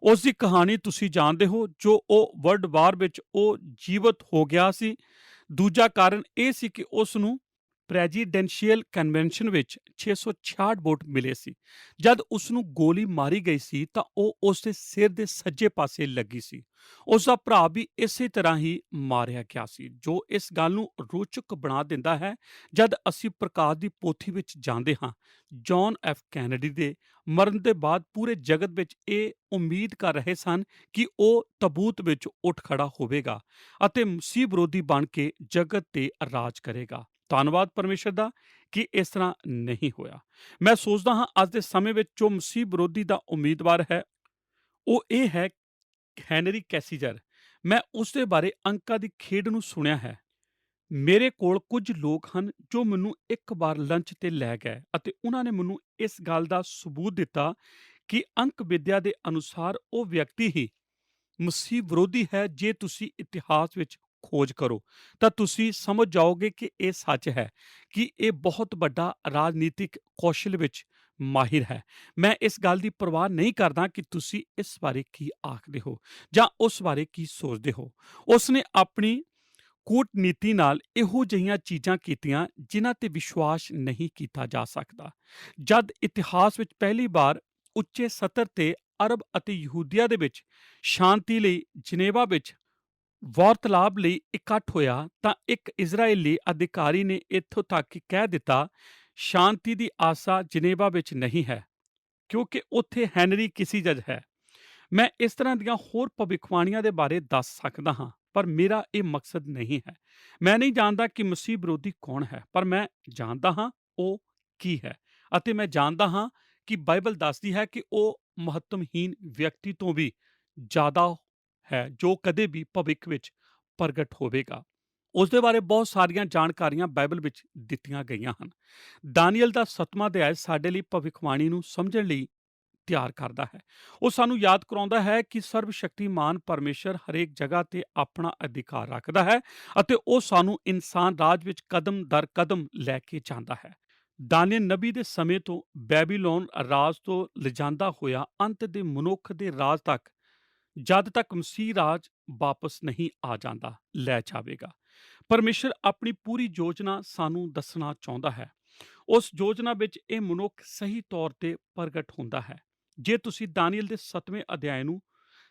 ਉਸ ਦੀ ਕਹਾਣੀ ਤੁਸੀਂ ਜਾਣਦੇ ਹੋ, ਜੋ ਉਹ ਵਰਲਡ ਵਾਰ ਵਿੱਚ ਉਹ ਜੀਵਤ ਹੋ ਗਿਆ ਸੀ। ਦੂਜਾ ਕਾਰਨ ਇਹ ਸੀ ਕਿ ਉਸ ਨੂੰ ਪ੍ਰੈਜ਼ੀਡੈਂਸ਼ੀਅਲ ਕਨਵੈਨਸ਼ਨ ਵਿੱਚ 666 ਵੋਟ ਮਿਲੇ ਸੀ। ਜਦ ਉਸ ਨੂੰ ਗੋਲੀ ਮਾਰੀ ਗਈ ਸੀ ਤਾਂ ਉਹ ਉਸ ਦੇ ਸਿਰ ਦੇ ਸੱਜੇ ਪਾਸੇ ਲੱਗੀ ਸੀ। ਉਸ ਦਾ ਭਰਾ ਵੀ ਇਸੇ ਤਰ੍ਹਾਂ ਹੀ ਮਾਰਿਆ ਗਿਆ ਸੀ, ਜੋ ਇਸ ਗੱਲ ਨੂੰ ਰੋਚਕ ਬਣਾ ਦਿੰਦਾ ਹੈ। ਜਦ ਅਸੀਂ ਪ੍ਰਕਾਸ਼ ਦੀ ਪੋਥੀ ਵਿੱਚ ਜਾਂਦੇ ਹਾਂ, ਜੌਨ ਐਫ ਕੈਨੇਡੀ ਦੇ ਮਰਨ ਦੇ ਬਾਅਦ ਪੂਰੇ ਜਗਤ ਵਿੱਚ ਇਹ ਉਮੀਦ ਕਰ ਰਹੇ ਸਨ ਕਿ ਉਹ ਤਬੂਤ ਵਿੱਚ ਉੱਠ ਖੜਾ ਹੋਵੇਗਾ ਅਤੇ ਮਸੀਹ ਵਿਰੋਧੀ ਬਣ ਕੇ ਜਗਤ ਤੇ ਰਾਜ ਕਰੇਗਾ। ਧੰਨਵਾਦ ਪਰਮੇਸ਼ਰ ਦਾ ਕਿ ਇਸ ਤਰ੍ਹਾਂ ਨਹੀਂ ਹੋਇਆ। ਮੈਂ ਸੋਚਦਾ ਹਾਂ ਅੱਜ ਦੇ ਸਮੇਂ ਵਿੱਚ ਜੋ ਮਸੀਹ ਵਿਰੋਧੀ ਦਾ ਉਮੀਦਵਾਰ ਹੈ ਉਹ ਇਹ ਹੈ ਹੈਨਰੀ ਕੈਸੀਜਰ। ਮੈਂ ਉਸ ਦੇ ਬਾਰੇ ਅੰਕਾਂ ਦੀ ਖੇਡ ਨੂੰ ਸੁਣਿਆ ਹੈ। ਮੇਰੇ ਕੋਲ ਕੁਝ ਲੋਕ ਹਨ ਜੋ ਮੈਨੂੰ ਇੱਕ ਵਾਰ ਲੰਚ ਤੇ ਲੈ ਗਏ ਅਤੇ ਉਹਨਾਂ ਨੇ ਮੈਨੂੰ ਇਸ ਗੱਲ ਦਾ ਸਬੂਤ ਦਿੱਤਾ ਕਿ ਅੰਕ ਵਿਦਿਆ ਦੇ ਅਨੁਸਾਰ ਉਹ ਵਿਅਕਤੀ ਹੀ ਮਸੀਹ ਵਿਰੋਧੀ ਹੈ। ਜੇ ਤੁਸੀਂ ਇਤਿਹਾਸ ਵਿੱਚ ਖੋਜ ਕਰੋ ਤਾਂ ਤੁਸੀਂ ਸਮਝ ਜਾਓਗੇ ਕਿ ਇਹ ਸੱਚ ਹੈ ਕਿ ਇਹ ਬਹੁਤ ਵੱਡਾ ਰਾਜਨੀਤਿਕ ਕੌਸ਼ਲ ਵਿੱਚ ਮਾਹਿਰ ਹੈ। ਮੈਂ ਇਸ ਗੱਲ ਦੀ ਪਰਵਾਹ ਨਹੀਂ ਕਰਦਾ ਕਿ ਤੁਸੀਂ ਇਸ ਬਾਰੇ ਕੀ ਆਖਦੇ ਹੋ ਜਾਂ ਉਸ ਬਾਰੇ ਕੀ ਸੋਚਦੇ ਹੋ। ਉਸਨੇ ਆਪਣੀ ਕੂਟਨੀਤੀ ਨਾਲ ਇਹੋ ਜਿਹੀਆਂ ਚੀਜ਼ਾਂ ਕੀਤੀਆਂ ਜਿਨ੍ਹਾਂ ਤੇ ਵਿਸ਼ਵਾਸ ਨਹੀਂ ਕੀਤਾ ਜਾ ਸਕਦਾ। ਜਦ ਇਤਿਹਾਸ ਵਿੱਚ ਪਹਿਲੀ ਵਾਰ ਉੱਚੇ ਸਤਰ ਤੇ ਅਰਬ ਅਤੇ ਯਹੂਦੀਆ ਦੇ ਵਿੱਚ ਸ਼ਾਂਤੀ ਲਈ ਜਨੇਵਾ ਵਿੱਚ ਵਾਰਤਾਲਾਪ ਲਈ ਇਕੱਠ ਹੋਇਆ ਤਾਂ ਇੱਕ ਇਜ਼ਰਾਈਲੀ ਅਧਿਕਾਰੀ ਨੇ ਇੱਥੋਂ ਤੱਕ ਕਹਿ ਦਿੱਤਾ, ਸ਼ਾਂਤੀ ਦੀ ਆਸਾ ਜਨੇਵਾ ਵਿੱਚ ਨਹੀਂ ਹੈ ਕਿਉਂਕਿ ਉੱਥੇ ਹੈਨਰੀ ਕਿਸੀਜਰ ਹੈ। ਮੈਂ ਇਸ ਤਰ੍ਹਾਂ ਦੀਆਂ ਹੋਰ ਭਵਿੱਖਬਾਣੀਆਂ ਦੇ ਬਾਰੇ ਦੱਸ ਸਕਦਾ ਹਾਂ, ਪਰ ਮੇਰਾ ਇਹ ਮਕਸਦ ਨਹੀਂ ਹੈ। ਮੈਂ ਨਹੀਂ ਜਾਣਦਾ ਕਿ ਮਸੀਹ ਵਿਰੋਧੀ ਕੌਣ ਹੈ, ਪਰ ਮੈਂ ਜਾਣਦਾ ਹਾਂ ਉਹ ਕੀ ਹੈ ਅਤੇ ਮੈਂ ਜਾਣਦਾ ਹਾਂ ਕਿ ਬਾਈਬਲ ਦੱਸਦੀ ਹੈ ਕਿ ਉਹ ਮਹੱਤਵਹੀਨ ਵਿਅਕਤੀ ਤੋਂ ਵੀ ਜ਼ਿਆਦਾ ਹੈ ਜੋ ਕਦੇ ਵੀ ਭਵਿੱਖ ਵਿੱਚ ਪ੍ਰਗਟ ਹੋਵੇਗਾ। ਉਸ ਦੇ ਬਾਰੇ ਬਹੁਤ ਸਾਰੀਆਂ ਜਾਣਕਾਰੀਆਂ ਬਾਈਬਲ ਵਿੱਚ ਦਿੱਤੀਆਂ ਗਈਆਂ ਹਨ। ਦਾਨੀਏਲ ਦਾ 7ਵਾਂ ਅਧਿਆਇ ਸਾਡੇ ਲਈ ਭਵਿੱਖਬਾਣੀ ਨੂੰ ਸਮਝਣ ਲਈ ਤਿਆਰ ਕਰਦਾ ਹੈ। ਉਹ ਸਾਨੂੰ ਯਾਦ ਕਰਾਉਂਦਾ ਹੈ ਕਿ ਸਰਵ ਸ਼ਕਤੀਮਾਨ ਪਰਮੇਸ਼ਰ ਹਰੇਕ ਜਗ੍ਹਾ ਤੇ ਆਪਣਾ ਅਧਿਕਾਰ ਰੱਖਦਾ ਹੈ ਅਤੇ ਉਹ ਸਾਨੂੰ ਇਨਸਾਨ ਰਾਜ ਵਿੱਚ ਕਦਮ ਦਰ ਕਦਮ ਲੈ ਕੇ ਜਾਂਦਾ ਹੈ। ਦਾਨੀਏਲ ਨਬੀ ਦੇ ਸਮੇਂ ਤੋਂ ਬੈਬੀਲੋਨ ਰਾਜ ਤੋਂ ਲਿਜਾਂਦਾ ਹੋਇਆ ਅੰਤ ਦੇ ਮਨੁੱਖ ਦੇ ਰਾਜ ਤੱਕ, ਜਦ ਤੱਕ ਮਸੀਹ ਰਾਜ ਵਾਪਸ ਨਹੀਂ ਆ ਜਾਂਦਾ, ਲੈ ਜਾਵੇਗਾ। ਪਰਮੇਸ਼ਰ ਆਪਣੀ ਪੂਰੀ ਯੋਜਨਾ ਸਾਨੂੰ ਦੱਸਣਾ ਚਾਹੁੰਦਾ ਹੈ। ਉਸ ਯੋਜਨਾ ਵਿੱਚ ਇਹ ਮਨੁੱਖ ਸਹੀ ਤੌਰ ਤੇ ਪ੍ਰਗਟ ਹੁੰਦਾ ਹੈ। ਜੇ ਤੁਸੀਂ ਦਾਨੀਏਲ ਦੇ 7ਵੇਂ ਅਧਿਆਇ ਨੂੰ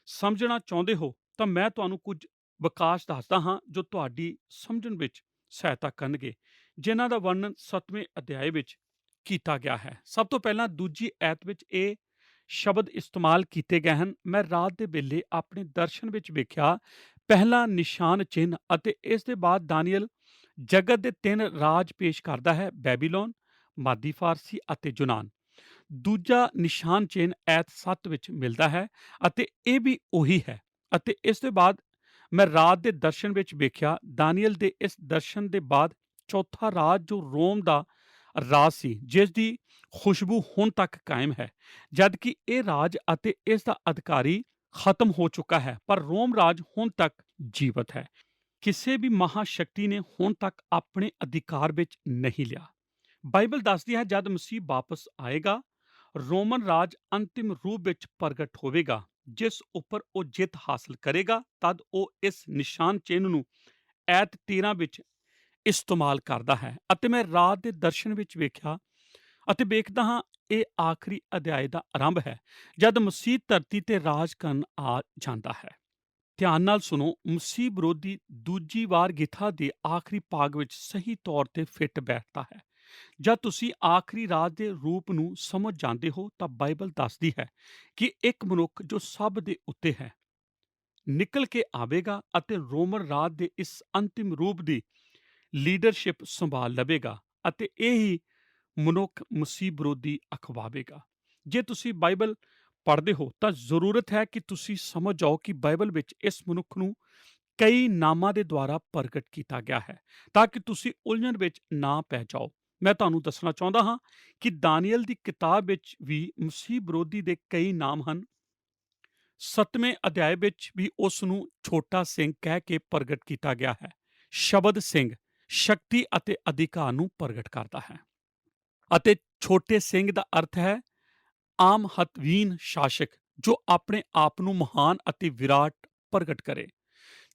ਸਮਝਣਾ ਚਾਹੁੰਦੇ ਹੋ ਤਾਂ ਮੈਂ ਤੁਹਾਨੂੰ ਕੁਝ ਵਿਕਾਸ ਦੱਸਦਾ ਹਾਂ ਜੋ ਤੁਹਾਡੀ ਸਮਝਣ ਵਿੱਚ ਸਹਾਇਤਾ ਕਰਨਗੇ, ਜਿਨ੍ਹਾਂ ਦਾ ਵਰਣਨ 7ਵੇਂ ਅਧਿਆਇ ਵਿੱਚ ਕੀਤਾ ਗਿਆ ਹੈ। ਸਭ ਤੋਂ ਪਹਿਲਾਂ ਦੂਜੀ ਐਤ ਵਿੱਚ ਇਹ ਸ਼ਬਦ ਇਸਤੇਮਾਲ ਕੀਤੇ ਗਏ ਹਨ, ਮੈਂ ਰਾਤ ਦੇ ਵੇਲੇ ਆਪਣੇ ਦਰਸ਼ਨ ਵਿੱਚ ਵੇਖਿਆ ਪਹਿਲਾ ਨਿਸ਼ਾਨ ਚਿੰਨ੍ਹ, ਅਤੇ ਇਸ ਦੇ ਬਾਅਦ ਦਾਨੀਏਲ ਜਗਤ ਦੇ 3 ਰਾਜ ਪੇਸ਼ ਕਰਦਾ ਹੈ, ਬੈਬੀਲੋਨ, ਮਾਦੀ ਫਾਰਸੀ ਅਤੇ ਯੂਨਾਨ। ਦੂਜਾ ਨਿਸ਼ਾਨ ਚਿੰਨ੍ਹ ਐਤ 7 ਵਿੱਚ ਮਿਲਦਾ ਹੈ ਅਤੇ ਇਹ ਵੀ ਉਹੀ ਹੈ। ਅਤੇ ਇਸ ਦੇ ਬਾਅਦ ਮੈਂ ਰਾਤ ਦੇ ਦਰਸ਼ਨ ਵਿੱਚ ਵੇਖਿਆ, ਦਾਨੀਏਲ ਦੇ ਇਸ ਦਰਸ਼ਨ ਦੇ ਬਾਅਦ ਚੌਥਾ ਰਾਜ ਜੋ ਰੋਮ ਦਾ ਰਾਜ ਸੀ, ਜਿਸ ਦੀ ਖੁਸ਼ਬੂ ਹੁਣ ਤੱਕ ਕਾਇਮ ਹੈ, ਜਦ ਕਿ ਇਹ ਰਾਜ ਅਤੇ ਇਸ ਦਾ ਅਧਿਕਾਰੀ ਖਤਮ ਹੋ ਚੁੱਕਾ ਹੈ, ਪਰ ਰੋਮ ਰਾਜ ਹੁਣ ਤੱਕ ਜੀਵਤ ਹੈ। ਕਿਸੇ ਵੀ ਮਹਾਸ਼ਕਤੀ ਨੇ ਹੁਣ ਤੱਕ ਆਪਣੇ ਅਧਿਕਾਰ ਵਿੱਚ ਨਹੀਂ ਲਿਆ। ਬਾਈਬਲ ਦੱਸਦੀ ਹੈ ਜਦ ਮਸੀਹ ਵਾਪਸ ਆਏਗਾ, ਰੋਮਨ ਰਾਜ ਅੰਤਿਮ ਰੂਪ ਵਿੱਚ ਪ੍ਰਗਟ ਹੋਵੇਗਾ, ਜਿਸ ਉੱਪਰ ਉਹ ਜਿੱਤ ਹਾਸਲ ਕਰੇਗਾ। ਤਦ ਉਹ ਇਸ ਨਿਸ਼ਾਨ ਚਿੰਨ੍ਹ ਨੂੰ ਐਤ 13 ਵਿੱਚ ਇਸਤੇਮਾਲ ਕਰਦਾ ਹੈ, ਅਤੇ ਮੈਂ ਰਾਤ ਦੇ ਦਰਸ਼ਨ ਵਿੱਚ ਵੇਖਿਆ ਅਤੇ ਵੇਖਦਾ ਹਾਂ ਇਹ ਆਖਰੀ ਅਧਿਆਇ ਦਾ ਆਰੰਭ ਹੈ, ਜਦ ਮਸੀਹ ਧਰਤੀ ਤੇ ਰਾਜ ਕਰਨ ਆ ਜਾਂਦਾ ਹੈ। ਧਿਆਨ ਨਾਲ ਸੁਣੋ, ਮਸੀਹ ਵਿਰੋਧੀ ਦੂਜੀ ਵਾਰ ਗਿਥਾ ਦੇ ਆਖਰੀ ਭਾਗ ਵਿੱਚ ਸਹੀ ਤੌਰ ਤੇ ਫਿੱਟ ਬੈਠਦਾ ਹੈ। ਜਦ ਤੁਸੀਂ ਆਖਰੀ ਰਾਜ ਦੇ ਰੂਪ ਨੂੰ ਸਮਝ ਜਾਂਦੇ ਹੋ ਤਾਂ ਬਾਈਬਲ ਦੱਸਦੀ ਹੈ ਕਿ ਇੱਕ ਮਨੁੱਖ ਜੋ ਸਭ ਦੇ ਉੱਤੇ ਹੈ ਨਿਕਲ ਕੇ ਆਵੇਗਾ ਅਤੇ ਰੋਮਨ ਰਾਜ ਦੇ ਇਸ ਅੰਤਿਮ ਰੂਪ ਦੀ ਲੀਡਰਸ਼ਿਪ ਸੰਭਾਲ ਲਵੇਗਾ, ਅਤੇ ਇਹ ਹੀ ਮਨੁੱਖ ਮਸੀਹ ਵਿਰੋਧੀ ਅਖਵਾਵੇਗਾ। ਜੇ ਤੁਸੀਂ ਬਾਈਬਲ ਪੜ੍ਹਦੇ ਹੋ ਤਾਂ ਜ਼ਰੂਰਤ ਹੈ ਕਿ ਤੁਸੀਂ ਸਮਝ ਜਾਓ ਕਿ ਬਾਈਬਲ ਵਿੱਚ ਇਸ ਮਨੁੱਖ ਨੂੰ ਕਈ ਨਾਮਾਂ ਦੇ ਦੁਆਰਾ ਪ੍ਰਗਟ ਕੀਤਾ ਗਿਆ ਹੈ, ਤਾਂ ਕਿ ਤੁਸੀਂ ਉਲਝਣ ਵਿੱਚ ਨਾ ਪੈ ਜਾਓ। ਮੈਂ ਤੁਹਾਨੂੰ ਦੱਸਣਾ ਚਾਹੁੰਦਾ ਹਾਂ ਕਿ ਦਾਨੀਏਲ ਦੀ ਕਿਤਾਬ ਵਿੱਚ ਵੀ ਮਸੀਹ ਵਿਰੋਧੀ ਦੇ ਕਈ ਨਾਮ ਹਨ। 7ਵੇਂ ਅਧਿਆਇ ਵਿੱਚ ਵੀ ਉਸ ਨੂੰ ਛੋਟਾ ਸਿੰਘ ਕਹਿ ਕੇ ਪ੍ਰਗਟ ਕੀਤਾ ਗਿਆ ਹੈ। ਸ਼ਬਦ ਸਿੰਘ ਸ਼ਕਤੀ ਅਤੇ ਅਧਿਕਾਰ ਨੂੰ ਪ੍ਰਗਟ ਕਰਦਾ ਹੈ, ਅਤੇ ਛੋਟੇ ਸਿੰਘ ਦਾ ਅਰਥ ਹੈ ਆਮ ਹੱਥਵੀਨ ਸ਼ਾਸਕ ਜੋ ਆਪਣੇ ਆਪ ਨੂੰ ਮਹਾਨ ਅਤੇ ਵਿਰਾਟ ਪ੍ਰਗਟ ਕਰੇ।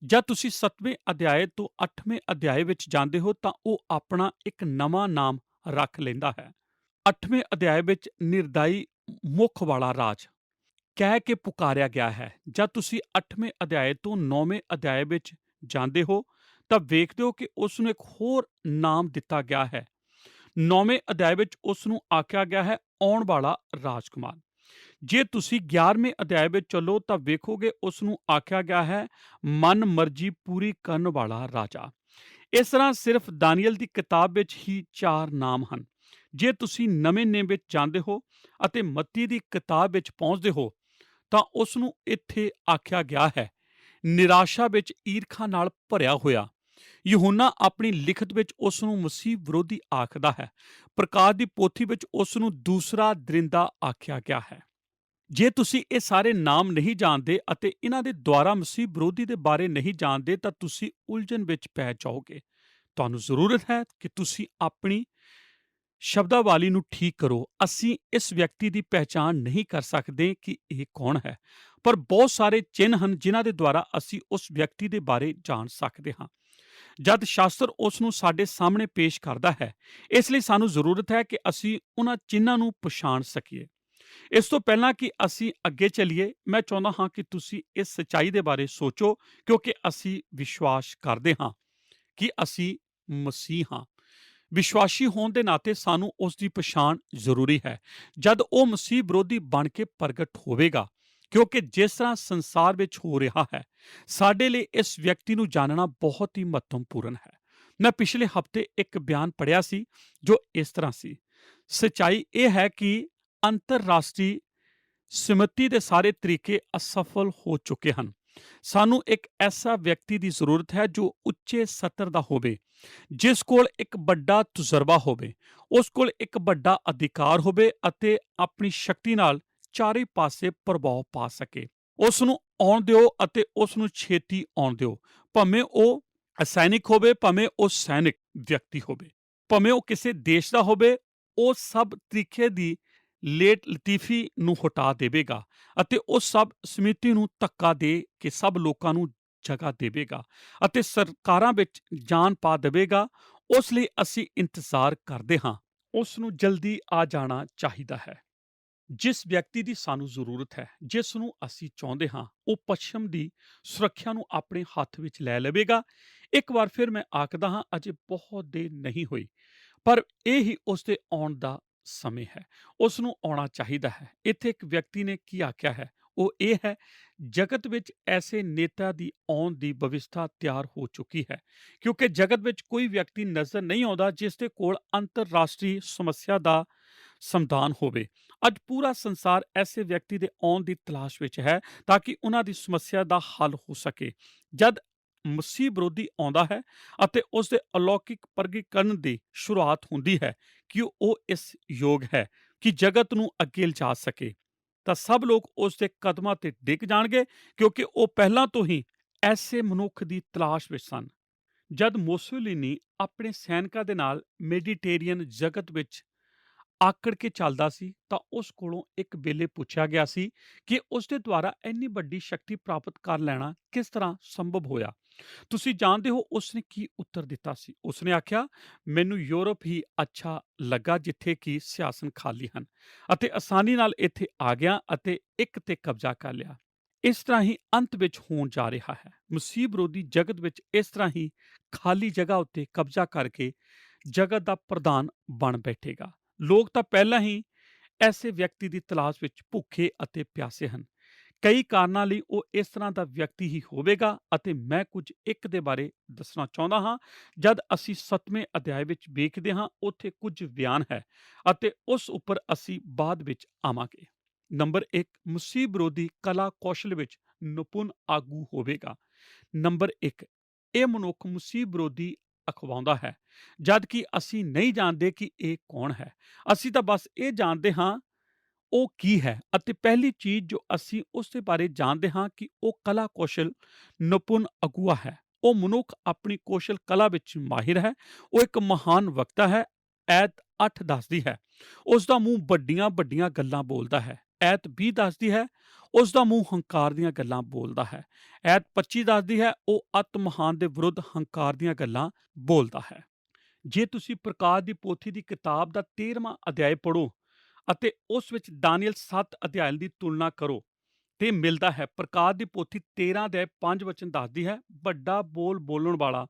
ਜਦ ਤੁਸੀਂ 7ਵੇਂ ਅਧਿਆਇ ਤੋਂ 8ਵੇਂ ਅਧਿਆਇ ਵਿੱਚ ਜਾਂਦੇ ਹੋ ਤਾਂ ਉਹ ਆਪਣਾ ਇੱਕ ਨਵਾਂ ਨਾਮ ਰੱਖ ਲੈਂਦਾ ਹੈ। 8ਵੇਂ ਅਧਿਆਇ ਵਿੱਚ ਨਿਰਦਾਈ ਮੁੱਖ ਵਾਲਾ ਰਾਜ ਕਹਿ ਕੇ ਪੁਕਾਰਿਆ ਗਿਆ ਹੈ। ਜਦ ਤੁਸੀਂ 8ਵੇਂ ਅਧਿਆਇ ਤੋਂ 9ਵੇਂ ਅਧਿਆਇ ਵਿੱਚ ਜਾਂਦੇ ਹੋ ਤਾਂ ਵੇਖਦੇ ਹੋ ਕਿ ਉਸ ਨੂੰ ਇੱਕ ਹੋਰ ਨਾਮ ਦਿੱਤਾ ਗਿਆ ਹੈ। 9ਵੇਂ ਅਧਿਆਇ ਵਿੱਚ ਉਸ ਨੂੰ ਆਖਿਆ ਗਿਆ ਹੈ ਆਉਣ ਵਾਲਾ ਰਾਜਕੁਮਾਰ। ਜੇ ਤੁਸੀਂ 11ਵੇਂ ਅਧਿਆਇ ਵਿੱਚ ਚੱਲੋ ਤਾਂ ਵੇਖੋਗੇ ਉਸ ਨੂੰ ਆਖਿਆ ਗਿਆ ਹੈ ਮਨ ਮਰਜ਼ੀ ਪੂਰੀ ਕਰਨ ਵਾਲਾ ਰਾਜਾ। ਇਸ ਤਰ੍ਹਾਂ ਸਿਰਫ ਦਾਨੀਏਲ ਦੀ ਕਿਤਾਬ ਵਿੱਚ ਹੀ 4 ਨਾਮ ਹਨ। ਜੇ ਤੁਸੀਂ ਨਵੇਂ ਨੇਮ ਵਿੱਚ ਜਾਂਦੇ ਹੋ ਅਤੇ ਮੱਤੀ ਦੀ ਕਿਤਾਬ ਵਿੱਚ ਪਹੁੰਚਦੇ ਹੋ ਤਾਂ ਉਸ ਨੂੰ ਇੱਥੇ ਆਖਿਆ ਗਿਆ ਹੈ ਨਿਰਾਸ਼ਾ ਵਿੱਚ ਈਰਖਾ ਨਾਲ ਭਰਿਆ ਹੋਇਆ। ਯਹੂਨਾ ਆਪਣੀ ਲਿਖਤ ਵਿੱਚ ਉਸ ਨੂੰ ਮਸੀਹ ਵਿਰੋਧੀ ਆਖਦਾ ਹੈ। ਪ੍ਰਕਾਸ਼ ਦੀ ਪੋਥੀ ਵਿੱਚ ਉਸ ਨੂੰ ਦੂਸਰਾ ਦਰਿੰਦਾ ਆਖਿਆ ਗਿਆ ਹੈ। ਜੇ ਤੁਸੀਂ ਇਹ ਸਾਰੇ ਨਾਮ ਨਹੀਂ ਜਾਣਦੇ ਅਤੇ ਇਹਨਾਂ ਦੇ ਦੁਆਰਾ ਮਸੀਹ ਵਿਰੋਧੀ ਦੇ ਬਾਰੇ ਨਹੀਂ ਜਾਣਦੇ ਤਾਂ ਤੁਸੀਂ ਉਲਝਣ ਵਿੱਚ ਪੈ ਜਾਓਗੇ। ਤੁਹਾਨੂੰ ਜ਼ਰੂਰਤ ਹੈ ਕਿ ਤੁਸੀਂ ਆਪਣੀ ਸ਼ਬਦਾਵਲੀ ਨੂੰ ਠੀਕ ਕਰੋ। ਅਸੀਂ ਇਸ ਵਿਅਕਤੀ ਦੀ ਪਹਿਚਾਣ ਨਹੀਂ ਕਰ ਸਕਦੇ ਕਿ ਇਹ ਕੌਣ ਹੈ, ਪਰ ਬਹੁਤ ਸਾਰੇ ਚਿੰਨ੍ਹ ਹਨ ਜਿਨ੍ਹਾਂ ਦੇ ਦੁਆਰਾ ਅਸੀਂ ਉਸ ਵਿਅਕਤੀ ਦੇ ਬਾਰੇ ਜਾਣ ਸਕਦੇ ਹਾਂ ਜਦ ਸ਼ਾਸਤਰ ਉਸ ਨੂੰ ਸਾਡੇ ਸਾਹਮਣੇ ਪੇਸ਼ ਕਰਦਾ ਹੈ। ਇਸ ਲਈ ਸਾਨੂੰ ਜ਼ਰੂਰਤ ਹੈ ਕਿ ਅਸੀਂ ਉਹਨਾਂ ਚਿੰਨ੍ਹਾਂ ਨੂੰ ਪਛਾਣ ਸਕੀਏ। ਇਸ ਤੋਂ ਪਹਿਲਾਂ ਕਿ ਅਸੀਂ ਅੱਗੇ ਚੱਲੀਏ, ਮੈਂ ਚਾਹੁੰਦਾ ਹਾਂ ਕਿ ਤੁਸੀਂ ਇਸ ਸੱਚਾਈ ਦੇ ਬਾਰੇ ਸੋਚੋ, ਕਿਉਂਕਿ ਅਸੀਂ ਵਿਸ਼ਵਾਸ ਕਰਦੇ ਹਾਂ ਕਿ ਅਸੀਂ ਮਸੀਹ ਹਾਂ। ਵਿਸ਼ਵਾਸੀ ਹੋਣ ਦੇ ਨਾਤੇ ਸਾਨੂੰ ਉਸ ਦੀ ਪਛਾਣ ਜ਼ਰੂਰੀ ਹੈ ਜਦ ਉਹ ਮਸੀਹ ਵਿਰੋਧੀ ਬਣ ਕੇ ਪ੍ਰਗਟ ਹੋਵੇਗਾ, ਕਿਉਂਕਿ ਜਿਸ ਤਰ੍ਹਾਂ ਸੰਸਾਰ ਵਿੱਚ ਹੋ ਰਿਹਾ ਹੈ, ਸਾਡੇ ਲਈ ਇਸ ਵਿਅਕਤੀ ਨੂੰ ਜਾਣਨਾ ਬਹੁਤ ਹੀ ਮਹੱਤਵਪੂਰਨ ਹੈ। ਮੈਂ ਪਿਛਲੇ ਹਫ਼ਤੇ ਇੱਕ ਬਿਆਨ ਪੜ੍ਹਿਆ ਸੀ ਜੋ ਇਸ ਤਰ੍ਹਾਂ ਸੀ, ਸੱਚਾਈ ਇਹ ਹੈ ਕਿ ਅੰਤਰਰਾਸ਼ਟਰੀ ਸਮਿਤੀ ਦੇ ਸਾਰੇ ਤਰੀਕੇ ਅਸਫਲ ਹੋ ਚੁੱਕੇ ਹਨ। ਸਾਨੂੰ ਇੱਕ ਐਸਾ ਵਿਅਕਤੀ ਦੀ ਜ਼ਰੂਰਤ ਹੈ ਜੋ ਉੱਚੇ ਸਤਰ ਦਾ ਹੋਵੇ, ਜਿਸ ਕੋਲ ਇੱਕ ਵੱਡਾ ਤਜਰਬਾ ਹੋਵੇ, ਉਸ ਕੋਲ ਇੱਕ ਵੱਡਾ ਅਧਿਕਾਰ ਹੋਵੇ ਅਤੇ ਆਪਣੀ ਸ਼ਕਤੀ ਨਾਲ ਚਾਰੇ ਪਾਸੇ ਪ੍ਰਭਾਵ ਪਾ ਸਕੇ। ਉਸ ਨੂੰ ਆਉਣ ਦਿਓ ਅਤੇ ਉਸ ਨੂੰ ਛੇਤੀ ਆਉਣ ਦਿਓ, ਭਾਵੇਂ ਉਹ ਸੈਨਿਕ ਹੋਵੇ, ਭਾਵੇਂ ਉਹ ਸੈਨਿਕ ਵਿਅਕਤੀ ਹੋਵੇ, ਭਾਵੇਂ ਉਹ ਕਿਸੇ ਦੇਸ਼ ਦਾ ਹੋਵੇ। ਉਹ ਸਭ ਤਰੀਕੇ ਦੀ ਲੇਟ ਲਤੀਫੀ ਨੂੰ ਹਟਾ ਦੇਵੇਗਾ ਅਤੇ ਉਹ ਸਭ ਸਮਿਤੀ ਨੂੰ ਧੱਕਾ ਦੇ ਕੇ ਸਭ ਲੋਕਾਂ ਨੂੰ ਜਗ੍ਹਾ ਦੇਵੇਗਾ ਅਤੇ ਸਰਕਾਰਾਂ ਵਿੱਚ ਜਾਨ ਪਾ ਦੇਵੇਗਾ। ਉਸ ਲਈ ਅਸੀਂ ਇੰਤਜ਼ਾਰ ਕਰਦੇ ਹਾਂ। ਉਸ ਨੂੰ ਜਲਦੀ ਆ ਜਾਣਾ ਚਾਹੀਦਾ ਹੈ। ਜਿਸ ਵਿਅਕਤੀ ਦੀ ਸਾਨੂੰ ਜ਼ਰੂਰਤ ਹੈ, ਜਿਸ ਨੂੰ ਅਸੀਂ ਚਾਹੁੰਦੇ ਹਾਂ, ਉਹ ਪੱਛਮ ਦੀ ਸੁਰੱਖਿਆ ਨੂੰ ਆਪਣੇ ਹੱਥ ਵਿੱਚ ਲੈ ਲਵੇਗਾ। ਇੱਕ ਵਾਰ ਫਿਰ ਮੈਂ ਆਖਦਾ ਹਾਂ, ਅਜੇ ਬਹੁਤ ਦੇਰ ਨਹੀਂ ਹੋਈ, ਪਰ ਇਹ ਹੀ ਉਸ ਦੇ ਆਉਣ ਦਾ ਸਮੇਂ ਹੈ। ਉਸ ਨੂੰ ਆਉਣਾ ਚਾਹੀਦਾ ਹੈ। ਇੱਥੇ ਇੱਕ ਵਿਅਕਤੀ ਨੇ ਕੀ ਆਖਿਆ ਹੈ, ਉਹ ਇਹ ਹੈ, ਜਗਤ ਵਿੱਚ ਐਸੇ ਨੇਤਾ ਦੀ ਆਉਣ ਦੀ ਵਿਵਸਥਾ ਤਿਆਰ ਹੋ ਚੁੱਕੀ ਹੈ, ਕਿਉਂਕਿ ਜਗਤ ਵਿੱਚ ਕੋਈ ਵਿਅਕਤੀ ਨਜ਼ਰ ਨਹੀਂ ਆਉਂਦਾ ਜਿਸ ਦੇ ਕੋਲ ਅੰਤਰਰਾਸ਼ਟਰੀ ਸਮੱਸਿਆ ਦਾ ਸਮਾਧਾਨ ਹੋਵੇ। ਅੱਜ ਪੂਰਾ ਸੰਸਾਰ ਐਸੇ ਵਿਅਕਤੀ ਦੇ ਆਉਣ ਦੀ ਤਲਾਸ਼ ਵਿੱਚ ਹੈ ਤਾਂ ਕਿ ਉਹਨਾਂ ਦੀ ਸਮੱਸਿਆ ਦਾ ਹੱਲ ਹੋ ਸਕੇ। ਜਦ ਮਸੀਹ ਵਿਰੋਧੀ ਆਉਂਦਾ ਹੈ ਅਤੇ ਉਸ ਦੇ ਅਲੌਕਿਕ ਪ੍ਰਗਟੀਕਰਨ ਦੀ ਸ਼ੁਰੂਆਤ ਹੁੰਦੀ ਹੈ ਕਿ ਉਹ ਇਸ ਯੋਗ ਹੈ ਕਿ ਜਗਤ ਨੂੰ ਅੱਗੇ ਲਿਜਾ ਸਕੇ, ਤਾਂ ਸਭ ਲੋਕ ਉਸ ਦੇ ਕਦਮਾਂ ਤੇ ਡਿੱਗ ਜਾਣਗੇ, ਕਿਉਂਕਿ ਉਹ ਪਹਿਲਾਂ ਤੋਂ ਹੀ ਐਸੇ ਮਨੁੱਖ ਦੀ ਤਲਾਸ਼ ਵਿੱਚ ਸਨ। ਜਦ ਮੁਸੋਲਿਨੀ ਆਪਣੇ ਸੈਨਿਕਾਂ ਦੇ ਨਾਲ ਮੈਡੀਟੇਰੀਅਨ ਜਗਤ ਵਿੱਚ ਆਕੜ ਕੇ ਚੱਲਦਾ ਸੀ, ਤਾਂ ਉਸ ਕੋਲੋਂ ਇੱਕ ਵੇਲੇ ਪੁੱਛਿਆ ਗਿਆ ਸੀ ਕਿ ਉਸ ਦੇ ਦੁਆਰਾ ਇੰਨੀ ਵੱਡੀ ਸ਼ਕਤੀ ਪ੍ਰਾਪਤ ਕਰ ਲੈਣਾ ਕਿਸ ਤਰ੍ਹਾਂ ਸੰਭਵ ਹੋਇਆ। ਤੁਸੀਂ ਜਾਣਦੇ ਹੋ ਉਸਨੇ ਕੀ ਉੱਤਰ ਦਿੱਤਾ ਸੀ। ਉਸਨੇ ਆਖਿਆ, ਮੈਨੂੰ ਯੂਰਪ ਹੀ ਅੱਛਾ ਲੱਗਾ ਜਿੱਥੇ ਕਿ ਸਿਆਸਨ ਖਾਲੀ ਹਨ, ਅਤੇ ਆਸਾਨੀ ਨਾਲ ਇੱਥੇ ਆ ਗਿਆ ਅਤੇ ਇੱਕ ਤੇ ਕਬਜ਼ਾ ਕਰ ਲਿਆ। ਇਸ ਤਰ੍ਹਾਂ ਹੀ ਅੰਤ ਵਿੱਚ ਹੋਣ ਜਾ ਰਿਹਾ ਹੈ। ਮਸੀਹ ਵਿਰੋਧੀ ਜਗਤ ਵਿੱਚ ਇਸ ਤਰ੍ਹਾਂ ਹੀ ਖਾਲੀ ਜਗ੍ਹਾ ਉੱਤੇ ਕਬਜ਼ਾ ਕਰਕੇ ਜਗਤ ਦਾ ਪ੍ਰਧਾਨ ਬਣ ਬੈਠੇਗਾ। ਲੋਕ ਤਾਂ ਪਹਿਲਾਂ ਹੀ ਐਸੇ ਵਿਅਕਤੀ ਦੀ ਤਲਾਸ਼ ਵਿੱਚ ਭੁੱਖੇ ਅਤੇ ਪਿਆਸੇ ਹਨ। ਕਈ ਕਾਰਨਾਂ ਲਈ ਉਹ ਇਸ ਤਰ੍ਹਾਂ ਦਾ ਵਿਅਕਤੀ ਹੀ ਹੋਵੇਗਾ, ਅਤੇ ਮੈਂ ਕੁਝ ਇੱਕ ਦੇ ਬਾਰੇ ਦੱਸਣਾ ਚਾਹੁੰਦਾ ਹਾਂ। ਜਦ ਅਸੀਂ 7ਵੇਂ ਅਧਿਆਇ ਵਿੱਚ ਵੇਖਦੇ ਹਾਂ, ਉੱਥੇ ਕੁਝ ਬਿਆਨ ਹੈ ਅਤੇ ਉਸ ਉੱਪਰ ਅਸੀਂ ਬਾਅਦ ਵਿੱਚ ਆਵਾਂਗੇ। ਨੰਬਰ 1, ਮਸੀਹ ਵਿਰੋਧੀ ਕਲਾ ਕੌਸ਼ਲ ਵਿੱਚ ਨਿਪੁੰਨ ਆਗੂ ਹੋਵੇਗਾ। ਨੰਬਰ 1, ਇਹ ਮਨੁੱਖ ਮਸੀਹ ਵਿਰੋਧੀ ਅਖਵਾਉਂਦਾ ਹੈ, ਜਦ ਕਿ ਅਸੀਂ ਨਹੀਂ ਜਾਣਦੇ ਕਿ ਇਹ ਕੌਣ ਹੈ। ਅਸੀਂ ਤਾਂ ਬਸ ਇਹ ਜਾਣਦੇ ਹਾਂ ਉਹ ਕੀ ਹੈ, ਅਤੇ ਪਹਿਲੀ ਚੀਜ਼ ਜੋ ਅਸੀਂ ਉਸ ਦੇ ਬਾਰੇ ਜਾਣਦੇ ਹਾਂ ਕਿ ਉਹ ਕਲਾ ਕੌਸ਼ਲ ਨਿਪੁੰਨ ਅਗੂਆ ਹੈ। ਉਹ ਮਨੁੱਖ ਆਪਣੀ ਕੌਸ਼ਲ ਕਲਾ ਵਿੱਚ ਮਾਹਿਰ ਹੈ। ਉਹ ਇੱਕ ਮਹਾਨ ਵਕਤਾ ਹੈ। ਐਤ 8 ਦੱਸਦੀ ਹੈ, ਉਸ ਦਾ ਮੂੰਹ ਵੱਡੀਆਂ ਵੱਡੀਆਂ ਗੱਲਾਂ ਬੋਲਦਾ ਹੈ। ਐਤ 20 ਦੱਸਦੀ ਹੈ, ਉਸ ਦਾ ਮੂੰਹ ਹੰਕਾਰ ਦੀਆਂ ਗੱਲਾਂ ਬੋਲਦਾ ਹੈ। ਐਤ 25 ਦੱਸਦੀ ਹੈ, ਉਹ ਅਤ ਮਹਾਨ ਦੇ ਵਿਰੁੱਧ ਹੰਕਾਰ ਦੀਆਂ ਗੱਲਾਂ ਬੋਲਦਾ ਹੈ। ਜੇ ਤੁਸੀਂ ਪ੍ਰਕਾਸ਼ ਦੀ ਪੋਥੀ ਦੀ ਕਿਤਾਬ ਦਾ 13ਵਾਂ ਅਧਿਆਇ ਪੜ੍ਹੋ ਅਤੇ ਉਸ ਵਿੱਚ ਦਾਨੀਏਲ 7 ਅਧਿਆਇ ਦੀ ਤੁਲਨਾ ਕਰੋ, ਤੇ ਮਿਲਦਾ ਹੈ। ਪ੍ਰਕਾਸ਼ ਦੀ ਪੋਥੀ 13 ਅਧਿਆਇ 5 ਵਚਨ ਦੱਸਦੀ ਹੈ, ਵੱਡਾ ਬੋਲ ਬੋਲਣ ਵਾਲਾ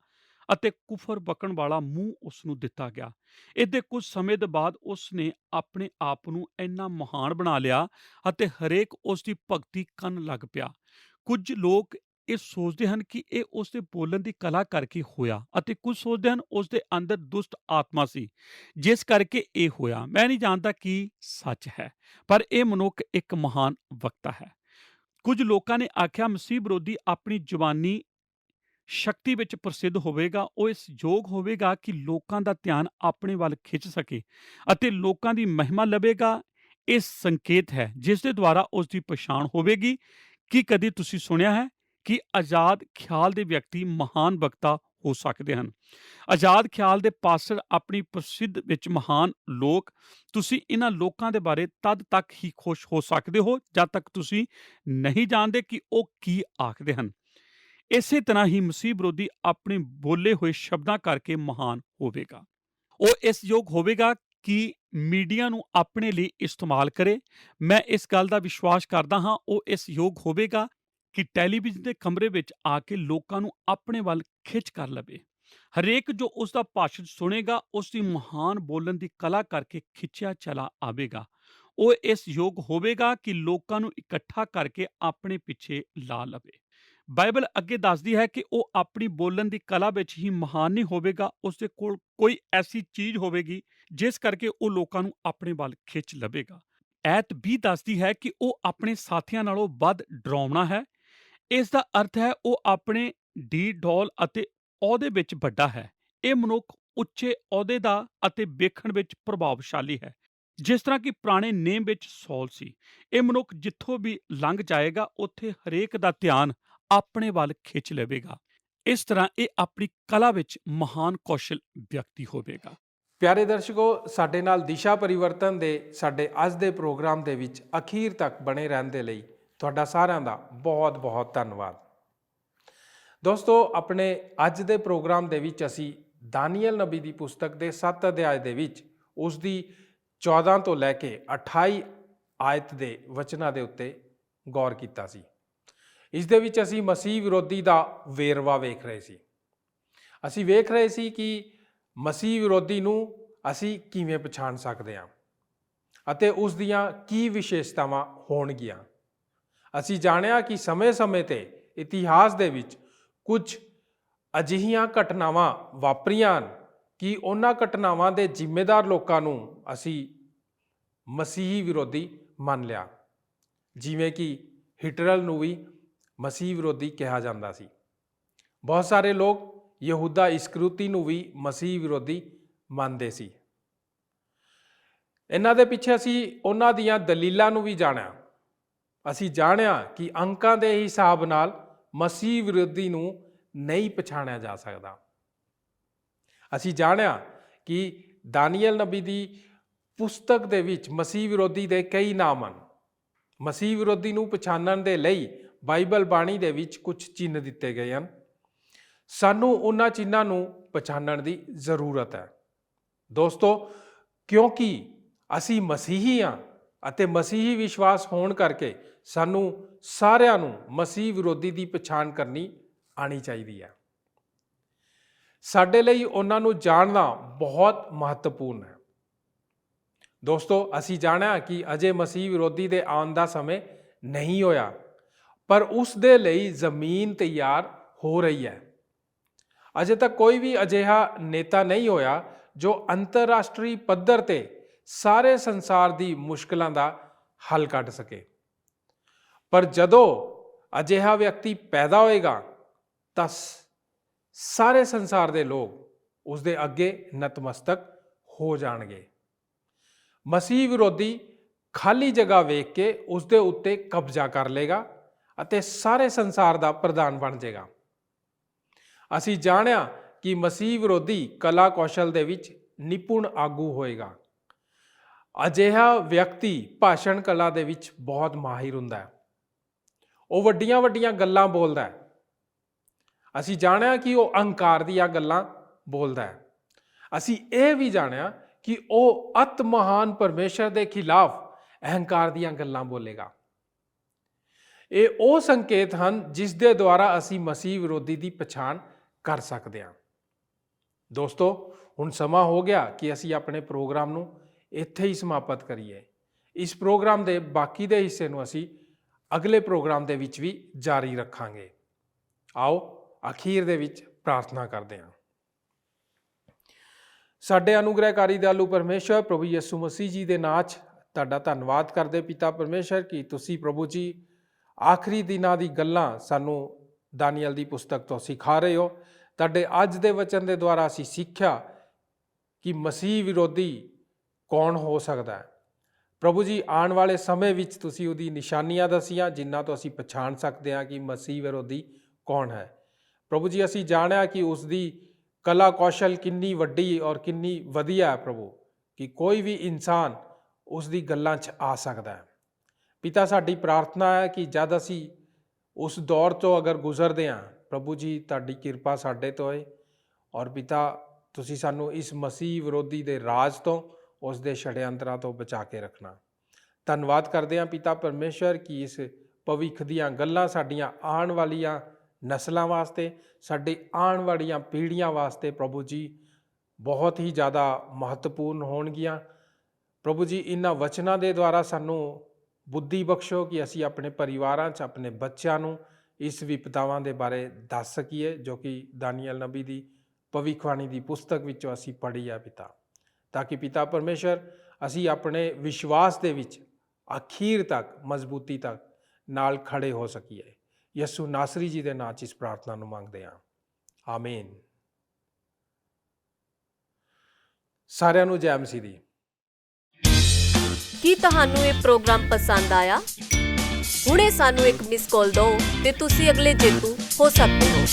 ਅਤੇ ਕੁਫਰ ਬਕਣ ਵਾਲਾ ਮੂੰਹ ਉਸ ਨੂੰ ਦਿੱਤਾ ਗਿਆ। ਇਹਦੇ ਕੁਝ ਸਮੇਂ ਦੇ ਬਾਅਦ ਉਸ ਨੇ ਆਪਣੇ ਆਪ ਨੂੰ ਇੰਨਾ ਮਹਾਨ ਬਣਾ ਲਿਆ ਅਤੇ ਹਰੇਕ ਉਸ ਦੀ ਭਗਤੀ ਕਰਨ ਲੱਗ ਪਿਆ। ਕੁਝ ਲੋਕ ਇਹ ਸੋਚਦੇ ਹਨ ਕਿ ਇਹ ਉਸ ਦੇ ਬੋਲਣ ਦੀ ਕਲਾ ਕਰਕੇ ਹੋਇਆ, ਅਤੇ ਕੁਝ ਸੋਚਦੇ ਹਨ ਉਸ ਦੇ ਅੰਦਰ ਦੁਸ਼ਟ ਆਤਮਾ ਸੀ ਜਿਸ ਕਰਕੇ ਇਹ ਹੋਇਆ। ਮੈਂ ਨਹੀਂ ਜਾਣਦਾ ਕੀ ਸੱਚ ਹੈ, ਪਰ ਇਹ ਮਨੁੱਖ ਇੱਕ ਮਹਾਨ ਵਕਤਾ ਹੈ। ਕੁਝ ਲੋਕਾਂ ਨੇ ਆਖਿਆ, ਮਸੀਹ ਵਿਰੋਧੀ ਆਪਣੀ ਜਵਾਨੀ ਸ਼ਕਤੀ ਵਿੱਚ ਪ੍ਰਸਿੱਧ ਹੋਵੇਗਾ। ਉਹ ਇਸ ਯੋਗ ਹੋਵੇਗਾ ਕਿ ਲੋਕਾਂ ਦਾ ਧਿਆਨ ਆਪਣੇ ਵੱਲ ਖਿੱਚ ਸਕੇ ਅਤੇ ਲੋਕਾਂ ਦੀ ਮਹਿਮਾ ਲਵੇਗਾ। ਇਹ ਸੰਕੇਤ ਹੈ ਜਿਸ ਦੇ ਦੁਆਰਾ ਉਸ ਦੀ ਪਛਾਣ ਹੋਵੇਗੀ। ਕੀ ਕਦੀ ਤੁਸੀਂ ਸੁਣਿਆ ਹੈ ਕਿ ਆਜ਼ਾਦ ਖਿਆਲ ਦੇ ਵਿਅਕਤੀ ਮਹਾਨ ਵਕਤਾ ਹੋ ਸਕਦੇ ਹਨ? ਆਜ਼ਾਦ ਖਿਆਲ ਦੇ ਪਾਸੜ ਆਪਣੀ ਪ੍ਰਸਿੱਧ ਵਿੱਚ ਮਹਾਨ ਲੋਕ। ਤੁਸੀਂ ਇਹਨਾਂ ਲੋਕਾਂ ਦੇ ਬਾਰੇ ਤਦ ਤੱਕ ਹੀ ਖੁਸ਼ ਹੋ ਸਕਦੇ ਹੋ ਜਦ ਤੱਕ ਤੁਸੀਂ ਨਹੀਂ ਜਾਣਦੇ ਕਿ ਉਹ ਕੀ ਆਖਦੇ ਹਨ। ਇਸੇ ਤਰ੍ਹਾਂ ਹੀ ਮਸੀਹ ਵਿਰੋਧੀ ਆਪਣੇ ਬੋਲੇ ਹੋਏ ਸ਼ਬਦਾਂ ਕਰਕੇ ਮਹਾਨ ਹੋਵੇਗਾ। ਉਹ ਇਸ ਯੋਗ ਹੋਵੇਗਾ ਕਿ ਮੀਡੀਆ ਨੂੰ ਆਪਣੇ ਲਈ ਇਸਤੇਮਾਲ ਕਰੇ। ਮੈਂ ਇਸ ਗੱਲ ਦਾ ਵਿਸ਼ਵਾਸ ਕਰਦਾ ਹਾਂ ਉਹ ਇਸ ਯੋਗ ਹੋਵੇਗਾ ਕਿ ਟੈਲੀਵਿਜ਼ਨ ਦੇ ਕਮਰੇ ਵਿੱਚ ਆ ਕੇ ਲੋਕਾਂ ਨੂੰ ਆਪਣੇ ਵੱਲ ਖਿੱਚ ਕਰ ਲਵੇ। ਹਰੇਕ ਜੋ ਉਸ ਦਾ ਭਾਸ਼ਣ ਸੁਣੇਗਾ ਉਸ ਦੀ ਮਹਾਨ ਬੋਲਣ ਦੀ ਕਲਾ ਕਰਕੇ ਖਿੱਚਿਆ ਚਲਾ ਆਵੇਗਾ। ਉਹ ਇਸ ਯੋਗ ਹੋਵੇਗਾ ਕਿ ਲੋਕਾਂ ਨੂੰ ਇਕੱਠਾ ਕਰਕੇ ਆਪਣੇ ਪਿੱਛੇ ਲਾ ਲਵੇ। ਬਾਈਬਲ ਅੱਗੇ ਦੱਸਦੀ ਹੈ ਕਿ ਉਹ ਆਪਣੀ ਬੋਲਣ ਦੀ ਕਲਾ ਵਿੱਚ ਹੀ ਮਹਾਨ ਨਹੀਂ ਹੋਵੇਗਾ, ਉਸ ਦੇ ਕੋਲ ਕੋਈ ਐਸੀ ਚੀਜ਼ ਹੋਵੇਗੀ ਜਿਸ ਕਰਕੇ ਉਹ ਲੋਕਾਂ ਨੂੰ ਆਪਣੇ ਵੱਲ ਖਿੱਚ ਲਵੇਗਾ। ਐਤ 20 ਦੱਸਦੀ ਹੈ ਕਿ ਉਹ ਆਪਣੇ ਸਾਥੀਆਂ ਨਾਲੋਂ ਵੱਧ ਡਰਾਉਣਾ ਹੈ। ਇਸ ਦਾ ਅਰਥ ਹੈ ਉਹ ਆਪਣੇ ਢੋਲ ਅਤੇ ਅਹੁਦੇ ਵਿੱਚ ਵੱਡਾ ਹੈ। ਇਹ ਮਨੁੱਖ ਉੱਚੇ ਅਹੁਦੇ ਦਾ ਅਤੇ ਵੇਖਣ ਵਿੱਚ ਪ੍ਰਭਾਵਸ਼ਾਲੀ ਹੈ, ਜਿਸ ਤਰ੍ਹਾਂ ਕਿ ਪੁਰਾਣੇ ਨੇਮ ਵਿੱਚ ਸੌਲ ਸੀ। ਇਹ ਮਨੁੱਖ ਜਿੱਥੋਂ ਵੀ ਲੰਘ ਜਾਏਗਾ ਉੱਥੇ ਹਰੇਕ ਦਾ ਧਿਆਨ ਆਪਣੇ ਵੱਲ ਖਿੱਚ ਲਵੇਗਾ। ਇਸ ਤਰ੍ਹਾਂ ਇਹ ਆਪਣੀ ਕਲਾ ਵਿੱਚ ਮਹਾਨ ਕੌਸ਼ਲ ਵਿਅਕਤੀ ਹੋਵੇਗਾ। ਪਿਆਰੇ ਦਰਸ਼ਕੋ, ਸਾਡੇ ਨਾਲ ਦਿਸ਼ਾ ਪਰਿਵਰਤਨ ਦੇ ਸਾਡੇ ਅੱਜ ਦੇ ਪ੍ਰੋਗਰਾਮ ਦੇ ਵਿੱਚ ਅਖੀਰ ਤੱਕ ਬਣੇ ਰਹਿਣ ਦੇ ਲਈ ਤੁਹਾਡਾ ਸਾਰਿਆਂ ਦਾ ਬਹੁਤ ਬਹੁਤ ਧੰਨਵਾਦ। ਦੋਸਤੋ, ਆਪਣੇ ਅੱਜ ਦੇ ਪ੍ਰੋਗਰਾਮ ਦੇ ਵਿੱਚ ਅਸੀਂ ਦਾਨੀਏਲ ਨਬੀ ਦੀ ਪੁਸਤਕ ਦੇ 7 ਅਧਿਆਇ ਦੇ ਵਿੱਚ ਉਸ ਦੀ 14 ਤੋਂ ਲੈ ਕੇ 28 ਆਇਤ ਦੇ ਵਚਨਾਂ ਦੇ ਉੱਤੇ ਗੌਰ ਕੀਤਾ ਸੀ। ਇਸ ਦੇ ਵਿੱਚ ਅਸੀਂ ਮਸੀਹ ਵਿਰੋਧੀ ਦਾ ਵੇਰਵਾ ਵੇਖ ਰਹੇ ਸੀ। ਅਸੀਂ ਵੇਖ ਰਹੇ ਸੀ ਕਿ ਮਸੀਹ ਵਿਰੋਧੀ ਨੂੰ ਅਸੀਂ ਕਿਵੇਂ ਪਛਾਣ ਸਕਦੇ ਹਾਂ ਅਤੇ ਉਸ ਦੀਆਂ ਕੀ ਵਿਸ਼ੇਸ਼ਤਾਵਾਂ ਹੋਣਗੀਆਂ। ਅਸੀਂ ਜਾਣਿਆ ਕਿ ਸਮੇਂ-ਸਮੇਂ ਤੇ ਇਤਿਹਾਸ ਦੇ ਵਿੱਚ ਕੁਝ ਅਜਿਹੀਆਂ ਘਟਨਾਵਾਂ ਵਾਪਰੀਆਂ ਹਨ ਕਿ ਉਹਨਾਂ ਘਟਨਾਵਾਂ ਦੇ ਜ਼ਿੰਮੇਦਾਰ ਲੋਕਾਂ ਨੂੰ ਅਸੀਂ ਮਸੀਹੀ ਵਿਰੋਧੀ ਮੰਨ ਲਿਆ। ਜਿਵੇਂ ਕਿ ਹਿਟਲਰ ਨੂੰ ਵੀ ਮਸੀਹ ਵਿਰੋਧੀ ਕਿਹਾ ਜਾਂਦਾ ਸੀ। ਬਹੁਤ ਸਾਰੇ ਲੋਕ ਯਹੂਦਾ ਇਸਕਰਿਓਤੀ ਨੂੰ ਵੀ ਮਸੀਹ ਵਿਰੋਧੀ ਮੰਨਦੇ ਸੀ। ਇਹਨਾਂ ਦੇ ਪਿੱਛੇ ਅਸੀਂ ਉਹਨਾਂ ਦੀਆਂ ਦਲੀਲਾਂ ਨੂੰ ਵੀ ਜਾਣਿਆ ਅਸੀਂ ਜਾਣਿਆ ਕਿ ਅੰਕਾਂ ਦੇ ਹਿਸਾਬ ਨਾਲ ਮਸੀਹ ਵਿਰੋਧੀ ਨੂੰ ਨਹੀਂ ਪਛਾਣਿਆ ਜਾ ਸਕਦਾ। ਅਸੀਂ ਜਾਣਿਆ ਕਿ ਦਾਨੀਏਲ ਨਬੀ ਦੀ ਪੁਸਤਕ ਦੇ ਵਿੱਚ ਮਸੀਹ ਵਿਰੋਧੀ ਦੇ ਕਈ ਨਾਮ ਹਨ। ਮਸੀਹ ਵਿਰੋਧੀ ਨੂੰ ਪਛਾਣਨ ਦੇ ਲਈ ਬਾਈਬਲ ਬਾਣੀ ਦੇ ਵਿੱਚ ਕੁਝ ਚਿੰਨ੍ਹ ਦਿੱਤੇ ਗਏ ਹਨ। ਸਾਨੂੰ ਉਹਨਾਂ ਚਿੰਨ੍ਹਾਂ ਨੂੰ ਪਛਾਣਨ ਦੀ ਜ਼ਰੂਰਤ ਹੈ ਦੋਸਤੋ, ਕਿਉਂਕਿ ਅਸੀਂ ਮਸੀਹੀ ਹਾਂ ਅਤੇ ਮਸੀਹੀ ਵਿਸ਼ਵਾਸ ਹੋਣ ਕਰਕੇ ਸਾਨੂੰ ਸਾਰਿਆਂ ਨੂੰ ਮਸੀਹ ਵਿਰੋਧੀ ਦੀ ਪਛਾਣ ਕਰਨੀ ਆਉਣੀ ਚਾਹੀਦੀ ਹੈ। ਸਾਡੇ ਲਈ ਉਹਨਾਂ ਨੂੰ ਜਾਣਨਾ ਬਹੁਤ ਮਹੱਤਵਪੂਰਨ ਹੈ ਦੋਸਤੋ। ਅਸੀਂ ਜਾਣਿਆ ਕਿ ਅਜੇ ਮਸੀਹ ਵਿਰੋਧੀ ਦੇ ਆਉਣ ਦਾ ਸਮੇਂ ਨਹੀਂ ਹੋਇਆ, ਪਰ ਉਸ ਦੇ ਲਈ ਜ਼ਮੀਨ ਤਿਆਰ ਹੋ ਰਹੀ ਹੈ। ਅਜੇ ਤੱਕ ਕੋਈ ਵੀ ਅਜਿਹਾ ਨੇਤਾ ਨਹੀਂ ਹੋਇਆ ਜੋ ਅੰਤਰਰਾਸ਼ਟਰੀ ਪੱਧਰ ਤੇ ਸਾਰੇ ਸੰਸਾਰ ਦੀ ਮੁਸ਼ਕਲਾਂ ਦਾ ਹੱਲ ਕੱਢ ਸਕੇ। ਪਰ ਜਦੋਂ ਅਜਿਹਾ ਵਿਅਕਤੀ ਪੈਦਾ ਹੋਏਗਾ ਤਾਂ ਸਾਰੇ ਸੰਸਾਰ ਦੇ ਲੋਕ ਉਸ ਦੇ ਅੱਗੇ ਨਤਮਸਤਕ ਹੋ ਜਾਣਗੇ। ਮਸੀਹ ਵਿਰੋਧੀ ਖਾਲੀ ਜਗ੍ਹਾ ਵੇਖ ਕੇ ਉਸ ਦੇ ਉੱਤੇ ਕਬਜ਼ਾ ਕਰ ਲੇਗਾ ਅਤੇ ਸਾਰੇ ਸੰਸਾਰ ਦਾ ਪ੍ਰਧਾਨ ਬਣ ਜਾਏਗਾ। ਅਸੀਂ ਜਾਣਿਆ ਕਿ ਮਸੀਹ ਵਿਰੋਧੀ ਕਲਾ ਕੌਸ਼ਲ ਦੇ ਵਿੱਚ ਨਿਪੁੰਨ ਆਗੂ ਹੋਏਗਾ। ਅਜਿਹਾ ਵਿਅਕਤੀ ਭਾਸ਼ਣ ਕਲਾ ਦੇ ਵਿੱਚ ਬਹੁਤ ਮਾਹਿਰ ਹੁੰਦਾ ਹੈ। ਉਹ ਵੱਡੀਆਂ ਵੱਡੀਆਂ ਗੱਲਾਂ ਬੋਲਦਾ ਹੈ। ਅਸੀਂ ਜਾਣਿਆ ਕਿ ਉਹ ਅਹੰਕਾਰ ਦੀਆਂ ਗੱਲਾਂ ਬੋਲਦਾ ਹੈ। ਅਸੀਂ ਇਹ ਵੀ ਜਾਣਿਆ ਕਿ ਉਹ ਅਤ ਮਹਾਨ ਪਰਮੇਸ਼ਰ ਦੇ ਖਿਲਾਫ ਅਹੰਕਾਰ ਦੀਆਂ ਗੱਲਾਂ ਬੋਲੇਗਾ। ਇਹ ਉਹ ਸੰਕੇਤ ਹਨ ਜਿਸ ਦੇ ਦੁਆਰਾ ਅਸੀਂ ਮਸੀਹ ਵਿਰੋਧੀ ਦੀ ਪਛਾਣ ਕਰ ਸਕਦੇ ਹਾਂ। ਦੋਸਤੋ, ਹੁਣ ਸਮਾਂ ਹੋ ਗਿਆ ਕਿ ਅਸੀਂ ਆਪਣੇ ਪ੍ਰੋਗਰਾਮ ਨੂੰ ਇੱਥੇ ਹੀ ਸਮਾਪਤ ਕਰੀਏ। ਇਸ ਪ੍ਰੋਗਰਾਮ ਦੇ ਬਾਕੀ ਦੇ ਹਿੱਸੇ ਨੂੰ ਅਸੀਂ ਅਗਲੇ ਪ੍ਰੋਗਰਾਮ ਦੇ ਵਿੱਚ ਵੀ ਜਾਰੀ ਰੱਖਾਂਗੇ। ਆਓ ਅਖੀਰ ਦੇ ਵਿੱਚ ਪ੍ਰਾਰਥਨਾ ਕਰਦੇ ਹਾਂ। ਸਾਡੇ ਅਨੁਗ੍ਰਹਿਕਾਰੀ ਦਿਆਲੂ ਪਰਮੇਸ਼ਰ ਪ੍ਰਭੂ ਯਿਸੂ ਮਸੀਹ ਜੀ ਦੇ ਨਾਂ 'ਚ ਤੁਹਾਡਾ ਧੰਨਵਾਦ ਕਰਦੇ ਪਿਤਾ ਪਰਮੇਸ਼ਰ ਕਿ ਤੁਸੀਂ ਪ੍ਰਭੂ ਜੀ ਆਖਰੀ ਦਿਨਾਂ ਦੀ ਗੱਲਾਂ ਸਾਨੂੰ ਦਾਨੀਏਲ ਦੀ ਪੁਸਤਕ ਤੋਂ ਸਿਖਾ ਰਹੇ ਹੋ। ਤੁਹਾਡੇ ਅੱਜ ਦੇ ਵਚਨ ਦੇ ਦੁਆਰਾ ਅਸੀਂ ਸਿੱਖਿਆ ਕਿ ਮਸੀਹ ਵਿਰੋਧੀ ਕੌਣ ਹੋ ਸਕਦਾ ਹੈ। ਪ੍ਰਭੂ ਜੀ ਆਉਣ ਵਾਲੇ ਸਮੇਂ ਵਿੱਚ ਤੁਸੀਂ ਉਹਦੀ ਨਿਸ਼ਾਨੀਆਂ ਦੱਸੀਆਂ ਜਿਨ੍ਹਾਂ ਤੋਂ ਅਸੀਂ ਪਛਾਣ ਸਕਦੇ ਹਾਂ ਕਿ ਮਸੀਹ ਵਿਰੋਧੀ ਕੌਣ ਹੈ। ਪ੍ਰਭੂ ਜੀ ਅਸੀਂ ਜਾਣਿਆ ਕਿ ਉਸ ਦੀ ਕਲਾ ਕੌਸ਼ਲ ਕਿੰਨੀ ਵੱਡੀ ਔਰ ਕਿੰਨੀ ਵਧੀਆ ਹੈ ਪ੍ਰਭੂ, ਕਿ ਕੋਈ ਵੀ ਇਨਸਾਨ ਉਸ ਦੀ ਗੱਲਾਂ 'ਚ ਆ ਸਕਦਾ ਹੈ। ਪਿਤਾ ਸਾਡੀ ਪ੍ਰਾਰਥਨਾ ਹੈ ਕਿ ਜਦ ਅਸੀਂ ਉਸ ਦੌਰ ਤੋਂ ਅਗਰ ਗੁਜ਼ਰਦੇ ਹਾਂ ਪ੍ਰਭੂ ਜੀ ਤੁਹਾਡੀ ਕਿਰਪਾ ਸਾਡੇ ਤੋਂ ਹੈ ਔਰ ਪਿਤਾ ਤੁਸੀਂ ਸਾਨੂੰ ਇਸ ਮਸੀਹ ਵਿਰੋਧੀ ਦੇ ਰਾਜ ਤੋਂ ਉਸ ਦੇ ਛੜਯੰਤਰਾਂ ਤੋਂ ਬਚਾ ਕੇ ਰੱਖਣਾ। ਧੰਨਵਾਦ ਕਰਦੇ ਹਾਂ ਪਿਤਾ ਪਰਮੇਸ਼ਰ ਕਿ ਇਸ ਭਵਿੱਖ ਦੀਆਂ ਗੱਲਾਂ ਸਾਡੀਆਂ ਆਉਣ ਵਾਲੀਆਂ ਨਸਲਾਂ ਵਾਸਤੇ, ਸਾਡੇ ਆਉਣ ਵਾਲੀਆਂ ਪੀੜ੍ਹੀਆਂ ਵਾਸਤੇ ਪ੍ਰਭੂ ਜੀ ਬਹੁਤ ਹੀ ਜ਼ਿਆਦਾ ਮਹੱਤਵਪੂਰਨ ਹੋਣਗੀਆਂ। ਪ੍ਰਭੂ ਜੀ ਇਹਨਾਂ ਵਚਨਾਂ ਦੇ ਦੁਆਰਾ ਸਾਨੂੰ ਬੁੱਧੀ ਬਖਸ਼ੋ ਕਿ ਅਸੀਂ ਆਪਣੇ ਪਰਿਵਾਰਾਂ 'ਚ ਆਪਣੇ ਬੱਚਿਆਂ ਨੂੰ ਇਸ ਵਿਪਤਾਵਾਂ ਦੇ ਬਾਰੇ ਦੱਸ ਸਕੀਏ ਜੋ ਕਿ ਦਾਨੀਏਲ ਨਬੀ ਦੀ ਭਵਿੱਖਬਾਣੀ ਦੀ ਪੁਸਤਕ ਵਿੱਚੋਂ ਅਸੀਂ ਪੜ੍ਹੀ ਹੈ ਪਿਤਾ, ਤਾਂ ਕਿ ਪਿਤਾ ਪਰਮੇਸ਼ਰ ਅਸੀਂ ਆਪਣੇ ਵਿਸ਼ਵਾਸ ਦੇ ਵਿੱਚ ਅਖੀਰ ਤੱਕ ਮਜ਼ਬੂਤੀ ਤੱਕ ਨਾਲ ਖੜੇ ਹੋ ਸਕੀਏ। ਯਿਸੂ ਨਾਸਰੀ ਜੀ ਦੇ ਨਾਂ 'ਚ ਇਸ ਪ੍ਰਾਰਥਨਾ ਨੂੰ ਮੰਗਦੇ ਹਾਂ, ਆਮੀਨ। ਸਾਰਿਆਂ ਨੂੰ ਜੈ ਮਸੀਹ ਦੀ। ਕੀ ਤੁਹਾਨੂੰ ਇਹ ਪ੍ਰੋਗਰਾਮ ਪਸੰਦ ਆਇਆ? ਹੁਣੇ ਸਾਨੂੰ ਇੱਕ ਮਿਸ ਕਾਲ ਦਿਓ ਤੇ ਤੁਸੀਂ ਅਗਲੇ ਜੇਤੂ ਹੋ ਸਕਦੇ ਹੋ।